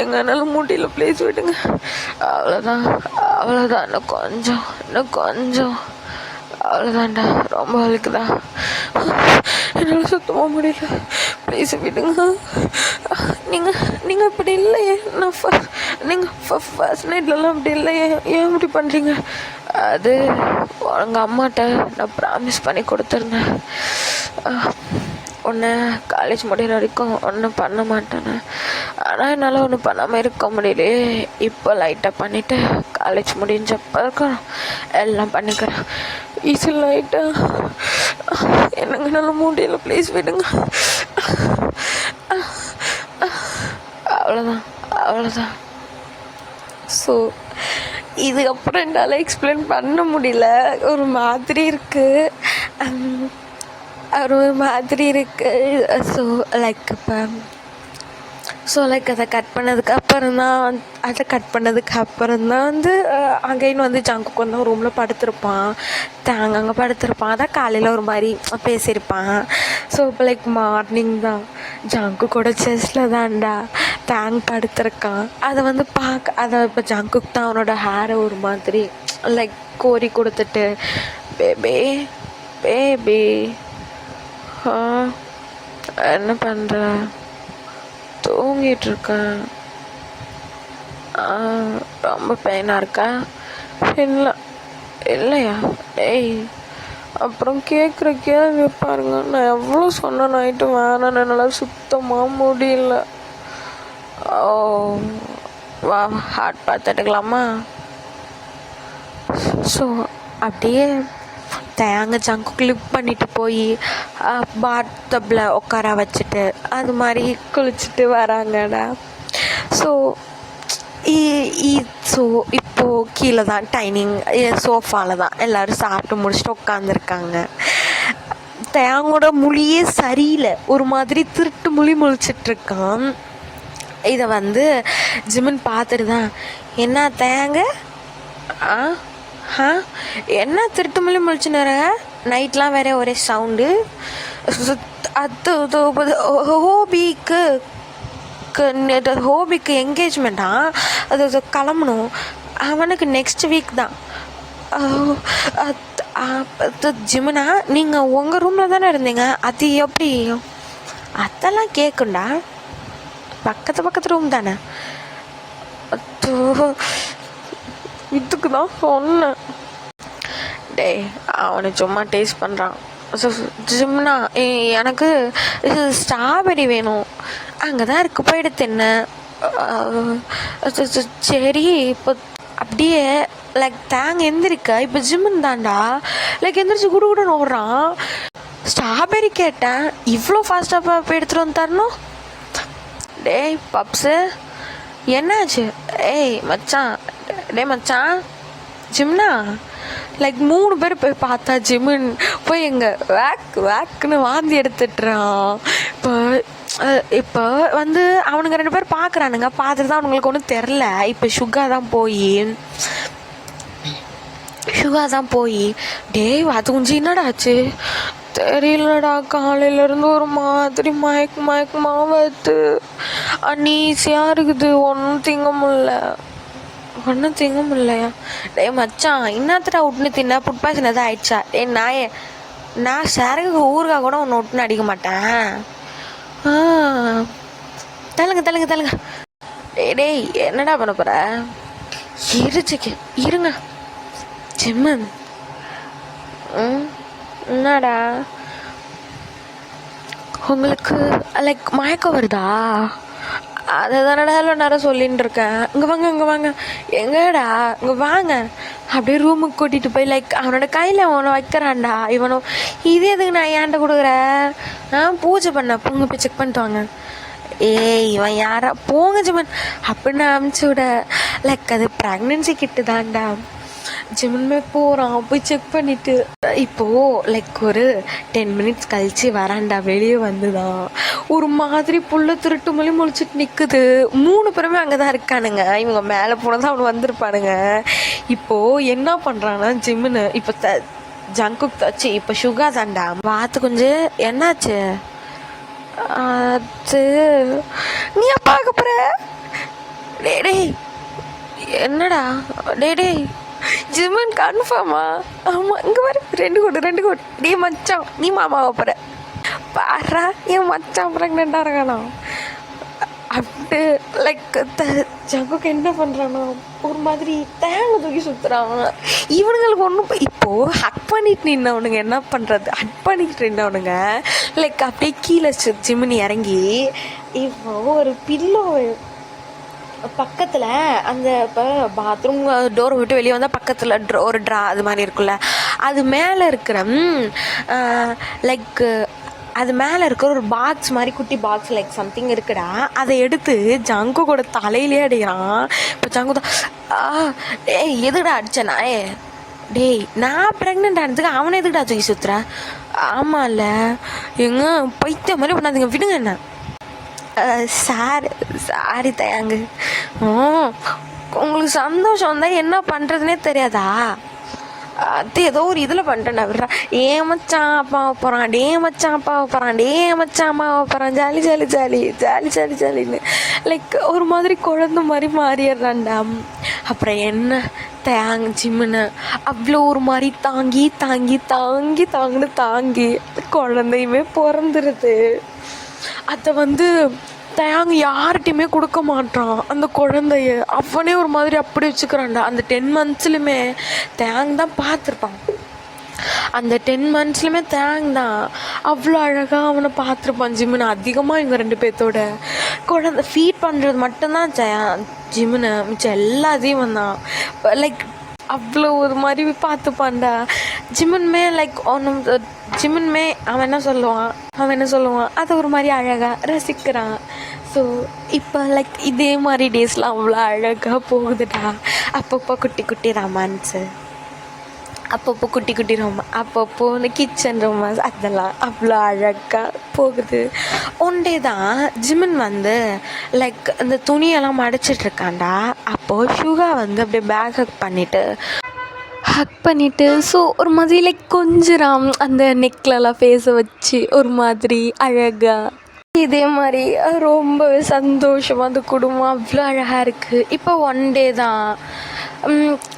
எங்கனால முடியல, ப்ளீஸ் விடுங்க. அவ்வளோதான் இன்னும் கொஞ்சம் அவ்வளோதான்டா. ரொம்ப வலிக்குதா? என்னால் சுத்தமாக முடியல, ப்ளீஸ் விடுங்க. நீங்கள் இப்படி இல்லையே. நீங்கள் ஃபர்ஸ்ட் நைட்லலாம் அப்படி இல்லையே, ஏன் இப்படி பண்ணுறீங்க? அது உங்கள் அம்மாட்ட நான் ப்ராமிஸ் பண்ணி கொடுத்துருந்தேன், ஒன்று காலேஜ் முடிகிற வரைக்கும் ஒன்றும் பண்ண மாட்டேன்னு. ஆனால் என்னால் ஒன்றும் பண்ணாமல் இருக்க முடியலையே. இப்போ லைட்டாக பண்ணிவிட்டு காலேஜ் முடிஞ்சப்போ இருக்கும் எல்லாம் பண்ணிக்கிறேன். இது லைட்டாக என்னங்க என்னால் முடியல, ப்ளீஸ் விடுங்க. அவ்வளோதான். ஸோ இதுக்கப்புறம் என்னால் எக்ஸ்பிளைன் பண்ண முடியல. ஒரு மாதிரி இருக்குது. ஸோ லைக் இப்போ ஸோ லைக் அதை கட் பண்ணதுக்கு அப்புறம் தான் வந்து அகைன் வந்து ஜங்குக்கு வந்து ரூமில் படுத்திருப்பான். அங்கே படுத்திருப்பான். அதான் காலையில் ஒரு மாதிரி பேசியிருப்பான். ஸோ இப்போ லைக் மார்னிங் தான் ஜங்கு கூட செஸ்ஸில் தான்டா படுத்திருக்கான். அதை வந்து அதை இப்போ ஜங்குக்கு தான் அவனோட ஹேரை ஒரு மாதிரி லைக் கோரி கொடுத்துட்டு பேபி பேபி என்ன பண்ணுற, தூங்கிட்டுருக்கேன், ரொம்ப பெயினாக இருக்கா, இல்லை இல்லையா, டேய் அப்புறம் கேட்குற கேள்வி பாருங்க, நான் எவ்வளோ சொன்ன நைட்டு வேணான்னு என்னால் சுத்தமாக முடியல. ஓ வா ஹார்ட் பார்த்துட்டுக்கலாமா. ஸோ அப்படியே தேங்க ஜங்கு கிளிப் பண்ணிட்டு போய் பாத்தப்பில் உட்கார வச்சுட்டு அது மாதிரி குளிச்சுட்டு வராங்கடா. ஸோ இப்போது கீழே தான் டைனிங் சோஃபாவில் தான் எல்லோரும் சாப்பிட்டு முடிச்சுட்டு உட்காந்துருக்காங்க. தேங்கோட மொழியே சரியில்லை, ஒரு மாதிரி திருட்டு மொழி முழிச்சிட்ருக்கான். இதை வந்து ஜிமின் பார்த்துட்டு தான் என்ன தேங்க என்ன திருட்டு மொழி முழிச்சுன்னு நைட்லாம் வேற ஒரே சவுண்டு. அது ஹோபிக்கு என்கேஜ்மெண்ட்டா, அது கிளம்பணும். அவனுக்கு நெக்ஸ்ட் வீக் தான். ஜிமுனா நீங்கள் உங்கள் ரூமில் தானே இருந்தீங்க, அது எப்படி? அதெல்லாம் கேட்குண்டா, பக்கத்து ரூம் தானே. இதுக்கு தான் சொன்னேன். டே அவனை சும்மா டேஸ்ட் பண்ணுறான். ஜிம்னா எனக்கு இது ஸ்ட்ராபெரி வேணும், அங்கே தான் இருக்கு, போயிட்டு தின்ன. சரி இப்போ அப்படியே லைக் தேங்க எந்திரிக்க இப்போ ஜிம்முன்னு தான்டா லைக் எந்திரிச்சு குடுன்னு ஓடுறான். ஸ்ட்ராபெரி கேட்டேன், இவ்வளோ ஃபாஸ்ட்டாக போய் எடுத்துகிட்டு வந்து தரணும். டேய் பப்ஸு என்னாச்சு? ஏய் மச்சான், டே மச்சான் ஜிம்னா லைக் 3 பேர் போய் பார்த்தா ஜிமின் போய் எங்கே வேக்குன்னு வாந்தி எடுத்துட்டுறான். இப்போ வந்து அவனுங்க 2 பேர் பார்க்குறானுங்க, பார்த்துட்டு தான் அவனுங்களுக்கு ஒன்றும் தெரில. இப்போ சுகா தான் போய் டேய் அது கொஞ்சம் என்னடா ஆச்சு தெரியலடா, காலையிலேருந்து ஒரு மாதிரி மயக்கமாக வருது, அன்னீசியாக இருக்குது, ஒன்றும் திங்க முடியலையா. டே மச்சான் இன்னத்தடா விட்டுன்னு தின்னா ஃபுட் பாய்சன் எதாவது ஆயிடுச்சா? டே நான் சரகு ஊருக்காக கூட ஒன்று விட்டுன்னு அடிக்க மாட்டேன். தள்ளுங்க. டேய் என்னடா பண்ண போற? இருங்க ஜிம்மன். என்னடா உங்களுக்கு லைக் மயக்கம் வருதா? அதை தானடா நேரம் சொல்லின்னு இருக்கேன். இங்கே வாங்க எங்கடா இங்கே வாங்க. அப்படியே ரூமுக்கு கூட்டிகிட்டு போய் லைக் அவனோட கையில் அவனை வைக்கிறான்டா. இவனும் இது எதுக்கு நான் ஏன்ட்ட கொடுக்குறேன், பூஜை போங்க போய் செக் பண்ணிட்டு வாங்க. இவன் யாரா போங்க ஜிமன் அப்படின்னு அமுச்சு விட. லைக் அது ப்ரெக்னென்சி கிட்டு தான்டா. ஜிம்மே போகிறான், போய் செக் பண்ணிவிட்டு இப்போது லைக் ஒரு 10 மினிட்ஸ் கழித்து வரான்டா. வெளியே வந்துதான் ஒரு மாதிரி புள்ள திருட்டு மொழி முழிச்சிட்டு நிற்குது. 3 பேருமே அங்கே தான் இருக்கானுங்க. இவங்க மேலே போனதான் அவனு வந்திருப்பானுங்க. இப்போது என்ன பண்ணுறான்னா ஜிம்முன்னு இப்போ ஜங்குக் தச்சு இப்போ சுகா தான்டா பார்த்து கொஞ்சம் என்னாச்சு அது நீ பார்க்க போகிற? டே என்னடா டே ஜிமன் கன்ஃபார்மா? ஆமாம் இங்கே வர 2 கோடி. நீ மச்சான் நீ மாமாவை போகிற பாரா, என் மச்சான் ப்ரெக்னெண்ட்டாக இருக்கானா அப்படி லைக் ஜங்குக்கு என்ன பண்ணுறானா ஒரு மாதிரி தேங்க தூக்கி சுற்றுறான். இவனுங்களுக்கு ஒன்றும் இப்போது ஹக் பண்ணிட்டு நின்னவனுங்க என்ன பண்ணுறது, ஹக் பண்ணிக்கிட்டு நின்றவனுங்க லைக் அப்படியே கீழே ஜிமினி இறங்கி இப்போ ஒரு பில்லோ பக்கத்தில் அந்த இப்போ பாத்ரூம் டோரை விட்டு வெளியே வந்தால் பக்கத்தில் ஒரு ட்ரா அது மாதிரி இருக்குல்ல, அது மேலே இருக்கிற லைக் அது மேலே இருக்கிற ஒரு பாக்ஸ் மாதிரி குட்டி பாக்ஸ் லைக் சம்திங் இருக்குடா, அதை எடுத்து ஜங்கு கூட தலையிலே அடிக்கிறான். இப்போ ஜங்கு தான் டேய் எதுக்குடா அடிச்சேனா? டேய் நான் ப்ரெக்னென்ட் ஆனதுக்கு அவனை எதுக்குடா தூக்கி சுற்றுறேன்? ஆமாம்ல எங்க பைத்தியம் மாதிரி பண்ணாதுங்க, விடுங்க என்ன. சாரி தயாங்க. உங்களுக்கு சந்தோஷம் தான், என்ன பண்ணுறதுனே தெரியாதா? அது ஏதோ ஒரு இதில் பண்ணிட்டேன் விட்றா. மச்சான் அப்பாவை போகிறான், மச்சான் அப்பாவை போகிறான், மச்சான் அம்மாவை போகிறான், jolly jolly jolly jolly jolly ஜாலின்னு லைக் ஒரு மாதிரி குழந்த மாதிரி மாறிடுறான்டா. அப்புறம் என்ன ஜிம்முன்னு அவ்வளோ ஒரு மாதிரி தாங்கி தாங்கி தாங்கி தாங்குன்னு தாங்கி குழந்தையுமே பிறந்துருது. அதை தேங்க யார்கிட்டையுமே கொடுக்க மாட்டான் அந்த குழந்தைய. அவனே ஒரு மாதிரி அப்படி வச்சுக்கிறான்டா. அந்த 10 monthsலையுமே தேங்க தான் பார்த்துருப்பான். அந்த 10 monthsலையுமே தேங்க தான் அவ்வளோ அழகாக அவனை பார்த்துருப்பான் ஜிம்முன்னு. அதிகமாக இவங்க 2 பேர்த்தோட குழந்தை ஃபீட் பண்ணுறது மட்டும்தான் ஜிம்முன்னு. மிச்சம் எல்லாத்தையும் வந்தான் லைக் அவ்வளோ ஒரு மாதிரி பார்த்துப்பான்டா ஜிம்முன்மே. லைக் ஜிம்முன்மே அவன் என்ன சொல்லுவான் அதை ஒரு மாதிரி அழகாக ரசிக்கிறான். ஸோ இப்போ லைக் இதே மாதிரி டேஸ்லாம் அவ்வளோ அழகாக போகுதுடா. அப்பப்போ குட்டி குட்டி ரொமான்ஸு, அப்பப்போ இந்த கிச்சன் ரொமான்ஸ், அதெல்லாம் அவ்வளோ அழகாக போகுது. ஒன் டே தான் ஜிமின் லைக் இந்த துணியெல்லாம் மடிச்சிட்ருக்காண்டா. அப்போது சுகா அப்படியே பேக் ஹக் பண்ணிவிட்டு ஸோ ஒரு மாதிரி லைக் கொஞ்சம் அந்த நெக்லெல்லாம் ஃபேஸை வச்சு ஒரு மாதிரி அழகாக. இதே மாதிரி ரொம்பவே சந்தோஷமாக அந்த குடும்பம் அவ்வளோ அழகாக இருக்குது. இப்போ ஒன் டே தான்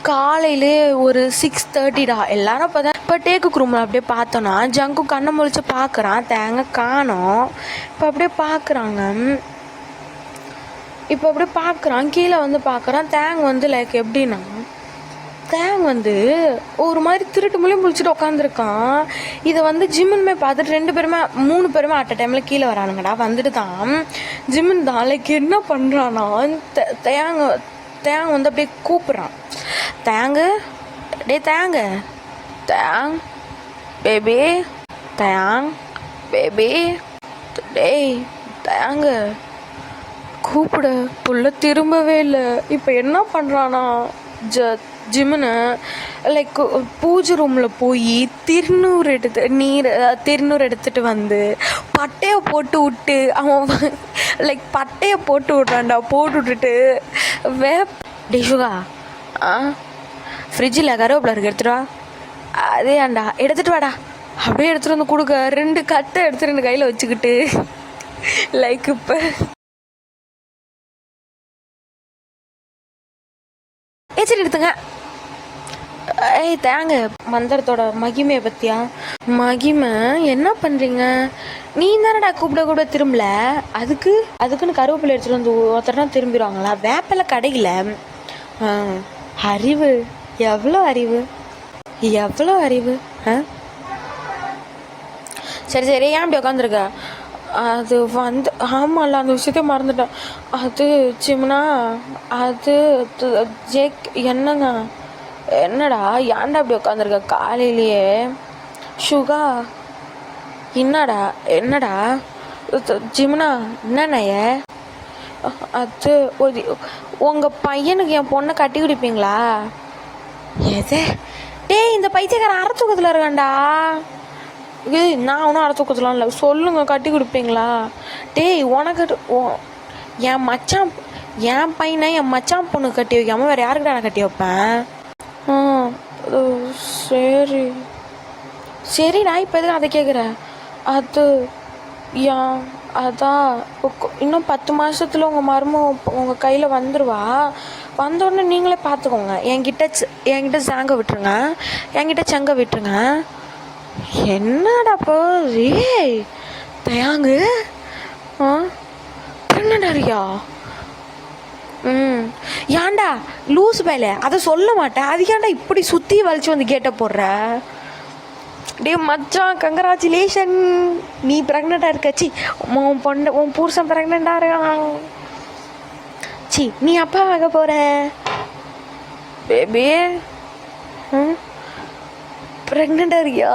காலையிலே ஒரு 6:30டா. எல்லாரும் அப்போ தான் இப்போ டேக்கு ரூமில் அப்படியே பார்த்தோன்னா ஜங்கு கண்ணை முழிச்சு பார்க்குறான், தேங்க காணோம். இப்போ அப்படியே பார்க்குறான், கீழே பார்க்குறான். தேங்க லைக் எப்படின்னா தேங் ஒரு மாதிரி திருட்டு மூலியம் முழிச்சிட்டு உட்காந்துருக்கான். இதை ஜிம்முன்மே பார்த்துட்டு 3 பேருமே அட் அ டைமில் கீழே வரானுங்கடா. தான் ஜிம்முன் தான் லைக் என்ன பண்ணுறான்னா தேங்க அப்படியே கூப்பிட்றான். தேங்கு தேங் பேபி டேய் தேங்க கூப்பிட புள்ள திரும்பவே இல்லை. இப்போ என்ன பண்ணுறானா ஜிம்முன்னு லைக் பூஜை ரூமில் போய் திருநூறு எடுத்துகிட்டு பட்டையை போட்டு விட்டு அவன் லைக் பட்டையை போட்டு விட்றான்டா. போட்டு விட்டுட்டு டிஷுகா ஃப்ரிட்ஜில் கருவேப்பிலை இருக்கு, எடுத்துகிட்டு வா. அதே ஆண்டா எடுத்துகிட்டு வாடா. அப்படியே எடுத்துகிட்டு கொடுக்க 2 கட்டை எடுத்து 2 கையில் வச்சுக்கிட்டு லைக் இப்போ சரி எடுத்துங்க. தேங்க மந்திரத்தோட மகிமையை பற்றியா? மகிமை என்ன பண்ணுறீங்க? நீ தானடா கூப்பிட திரும்பல. அதுக்குன்னு கருவேப்பிலை எடுத்துகிட்டு ஒருத்தர்னா திரும்பிடுவாங்களா? வேப்பிலை கடையில் அறிவு எவ்வளோ அறிவு சரி ஏன் அப்படி உட்காந்துருக்க? அது ஆமாம்ல, அந்த விஷயத்த மறந்துட்டேன். அது சிம்னா அது ஜேக் என்னடா ஏன்டா அப்படி உட்காந்துருக்க காலையிலேயே? சுகா என்னடா ஜிம்னா என்னண்ணய? அது உங்கள் பையனுக்கு என் பொண்ணை கட்டி குடிப்பீங்களா? எது? டேய் இந்த பைத்தியக்காரன் அரை தூக்கத்தில் இருக்கான்டா. நான் ஒன்றும் அரை தூக்கத்துலாம் இல்லை. சொல்லுங்க, கட்டி கொடுப்பீங்களா? டேய் உனக்கு என் பையனை என் மச்சான் பொண்ணு கட்டி வைக்காம வேறு யாருக்கிட்ட நான் கட்டி வைப்பேன்? சரி நான் இப்போ எதுக்கு அதை கேட்குறேன்? அது அதான் இன்னும் 10 மாதத்துல உங்கள் மருமக உங்கள் கையில் வந்துடுவா. வந்தோடனே நீங்களே பார்த்துக்கோங்க. என்கிட்ட சாங்க விட்டுருங்க, என்கிட்ட செங்க விட்டுருங்க. என்னடாப்போ ஏய் தயாங்கு ப்ரெக்னென்ட்? ஏன்டா லூஸ் பையல அதை சொல்ல மாட்டேன். அது ஏன்டா இப்படி சுற்றி வலிச்சு கேட்ட போடுற? டே மச்சான் கங்க்ராச்சுலேஷன், நீ ப்ரெக்னெண்ட்டாக இருக்காச்சி. உன் புருஷன் ப்ரெக்னெண்ட்டாக இருக்கான். சி நீ அப்பா ஆக போகிற பேபி. ப்ரெக்னெண்ட்டாக இருக்கியா?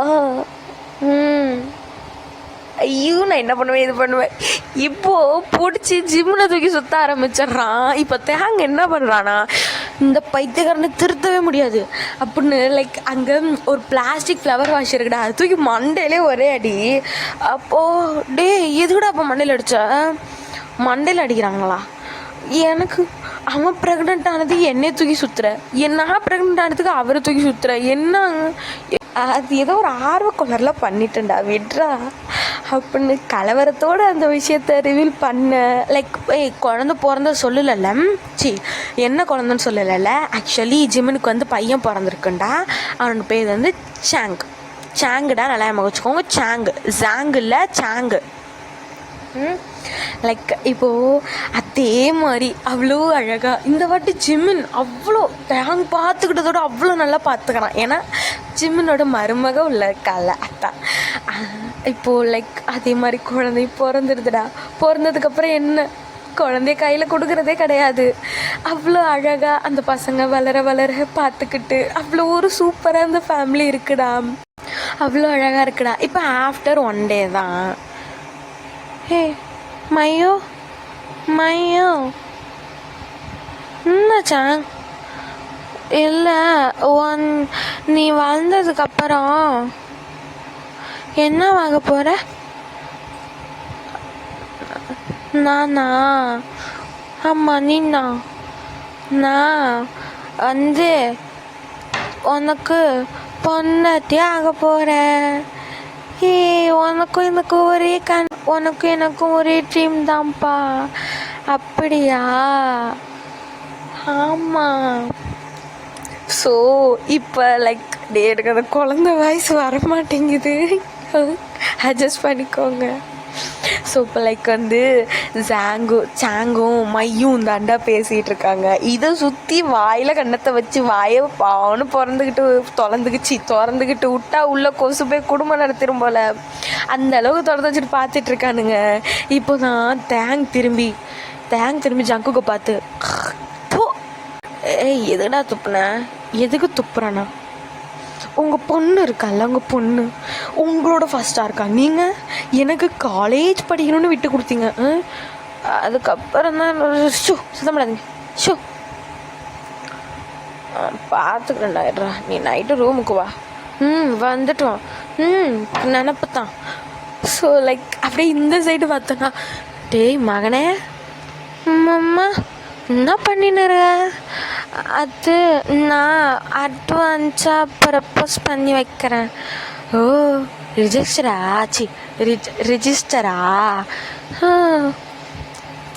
ஐயோ நான் என்ன பண்ணுவேன், இது பண்ணுவேன். இப்போது பிடிச்சி ஜிம்மில் தூக்கி சுற்ற ஆரம்பிச்சிட்றான். இப்போ தேங்க என்ன பண்ணுறானா, இந்த பைத்தியக்காரனை திருத்தவே முடியாது அப்படின்னு லைக் அங்கே ஒரு பிளாஸ்டிக் ஃப்ளவர் வாஷ் இருக்குடா, அது தூக்கி மண்டையிலே ஒரே அடி. அப்போது டே எதுக்குடா அப்போ மண்டையில் அடித்தா? மண்டையில் அடிக்கிறாங்களா? எனக்கு அவன் ப்ரெக்னென்ட் ஆனது என்னை தூக்கி சுற்றுற, நான் ப்ரெக்னென்ட் ஆனதுக்கு அவரை தூக்கி சுற்றுற, என்ன அது ஏதோ ஒரு ஆர்வ கொலரில் பண்ணிட்டேன்டா, விட்றா அப்படின்னு கலவரத்தோடு அந்த விஷயத்த ரிவீல் பண்ண. லைக் குழந்த பிறந்த சொல்லலைல்ல, என்ன குழந்தைன்னு சொல்லலைல்ல. ஆக்சுவலி ஜிம்முனுக்கு வந்து பையன் பிறந்திருக்குண்டா. அவனோட பேர் வந்து சாங்குடா, நல்லா வச்சுக்கோங்க. ஜாங்கு இல்லை, சாங்கு. லைக் இப்போது அதே மாதிரி அவ்வளோ அழகாக இந்த வாட்டி ஜிம்மின் அவ்வளோ டேங் பார்த்துக்கிட்டதோட அவ்வளோ நல்லா பார்த்துக்கிறான். ஏன்னா ஜிம்மினோட மருமக உள்ள இருக்கால அத்தான். இப்போது லைக் அதே மாதிரி குழந்தை பிறந்துடுதுடா. பிறந்ததுக்கப்புறம் என்ன, குழந்தைய கையில் கொடுக்குறதே கிடையாது. அவ்வளோ அழகாக அந்த பசங்க வளர வளர பார்த்துக்கிட்டு அவ்வளோ ஒரு சூப்பராக அந்த ஃபேமிலி இருக்குடா. அவ்வளோ அழகாக இருக்குடா. இப்போ ஆஃப்டர் 1 day தான். ஹே மையோ என்னாச்சா? இல்லை, நீ வளர்ந்ததுக்கப்புறம் என்ன வாங்க போகிற? நானா? ஆமாம், நீண்ணா. நான் வந்து உனக்கு பொண்ணாட்டி ஆக போகிறேன். உனக்கும் எனக்கும் ஒரே ட்ரீம் தான்ப்பா. அப்படியா? ஆமாம். ஸோ இப்போ லைக் எனக்கு அந்த குழந்த வாய்ஸ் வரமாட்டேங்குது, அட்ஜஸ்ட் பண்ணிக்கோங்க. ஸோ இப்போ லைக் வந்து சாங்கும் மையும் தாண்டா பேசிகிட்டு இருக்காங்க. இதை சுற்றி வாயில் கண்ணத்தை வச்சு வாயை பாவனு திறந்துக்கிட்டு விட்டா உள்ள கொசு போய் குடும்பம் நடத்திரும் போல் அந்த அளவுக்கு திறந்து வச்சுட்டு பார்த்துட்டு இருக்கானுங்க. இப்போ தான் தேங் திரும்பி ஜங்குக்கு பார்த்து, எதுடா துப்புன? எதுக்கு துப்புறானா? உங்கள் பொண்ணு இருக்கால, உங்கள் பொண்ணு உங்களோட ஃபஸ்ட்டாக இருக்கா. நீங்கள் எனக்கு காலேஜ் படிக்கணும்னு விட்டு கொடுத்தீங்க. அதுக்கப்புறம் தான் சுத்தப்படாதீங்க. பார்த்துக்கிறேன்டா, நீ நைட்டு ரூமுக்கு வா. வந்துட்டோம். நினப்பு தான். ஸோ லைக் அப்படியே இந்த சைடு பார்த்தோன்னா, டேய் மகனே, அம்மா என்ன பண்ணினுற? அது நான் அட்வான்ஸாக ப்ரப்போஸ் பண்ணி வைக்கிறேன். ஓ, ரிஜிஸ்டரா?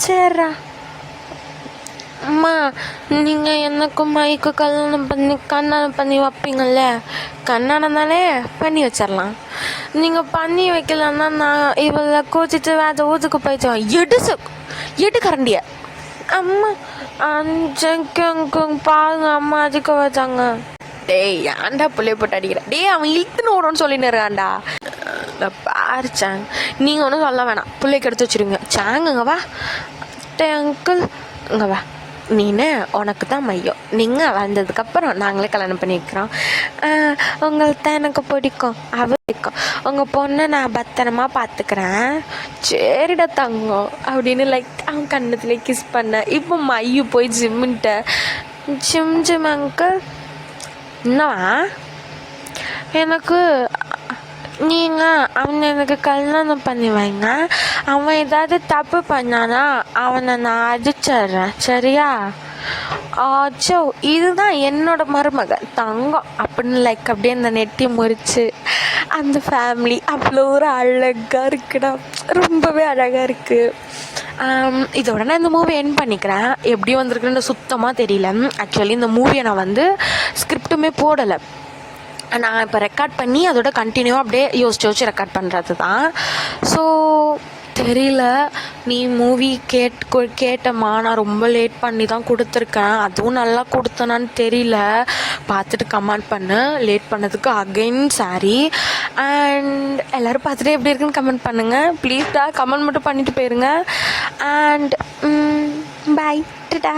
சரிடா. அம்மா, நீங்கள் எனக்கும் மைக்கு கல்யாணம் பண்ணி வைப்பீங்கள்ல, கல்யாணம் தானே பண்ணி வச்சிடலாம். நீங்கள் பண்ணி வைக்கலன்னா நான் இவளை கோச்சிட்டு வேறு ஊருக்கு போயிடுவேன். எடு கரண்டிய. அம்மா பாருங்க, அம்மா அதிக வச்சாங்க. டேய் ஏன்டா பிள்ளைய போட்டு அடிக்கிற? டேய் அவன் இழுத்துன்னு ஓடுன்னு சொல்லின்னு இருக்கான்டா. பாரு சாங், நீங்கள் ஒன்றும் சொல்ல வேணாம், பிள்ளைக்கு எடுத்து வச்சுருங்க. சாங்குங்க வா. டே அங்கிள் இங்கே வா. நீனு உனக்கு தான் மையம். நீங்கள் வந்ததுக்கப்புறம் நாங்களே கல்யாணம் பண்ணி வைக்கிறோம். உங்களுக்கு தான் எனக்கு பிடிக்கும், பிடிக்கும். உங்கள் பொண்ணை நான் பத்திரமா பார்த்துக்கிறேன். சரிடா தங்கம் அப்படின்னு லைக் அவன் கண்ணத்துலேயே கிஸ் பண்ண. இப்போ மையு போய் ஜிம்முன்ட்ட, ஜிம் அங்கிள் என்னவா? எனக்கு நீங்கள் அவனை எனக்கு கல்யாணம் பண்ணி வைங்க. அவன் ஏதாவது தப்பு பண்ணானா அவனை நான் அடிச்சிட்றேன், சரியா? ஆச்சோ, இதுதான் என்னோட மருமக தங்கம் அப்படின்னு லைக் அப்படியே அந்த நெட்டி முறிச்சு அந்த ஃபேமிலி அவ்வளோ ஒரு அழகாக இருக்குடா. ரொம்பவே அழகாக இருக்குது. இதோட நான் இந்த மூவி எண்ட் பண்ணிக்கிறேன். எப்படி வந்திருக்குன்னு சுத்தமாக தெரியல. ஆக்சுவலி இந்த மூவியை நான் வந்து ஸ்கிரிப்டுமே போடலை. நான் இப்போ ரெக்கார்ட் பண்ணி அதோட கண்டினியூவாக அப்படியே யோசிச்சு ரெக்கார்ட் பண்ணுறது தான். ஸோ தெரியல, நீ மூவி கேட்டம்மா, நான் ரொம்ப லேட் பண்ணி தான் கொடுத்துருக்கேன். அதுவும் நல்லா கொடுத்தனான்னு தெரியல, பார்த்துட்டு கமெண்ட் பண்ணு. லேட் பண்ணதுக்கு அகைன் சாரி. அண்ட் எல்லோரும் பார்த்துட்டு எப்படி இருக்குன்னு கமெண்ட் பண்ணுங்கள் ப்ளீஸ்டா. கமெண்ட் மட்டும் பண்ணிவிட்டு போயிருங்க. அண்ட் பாய், டாடா.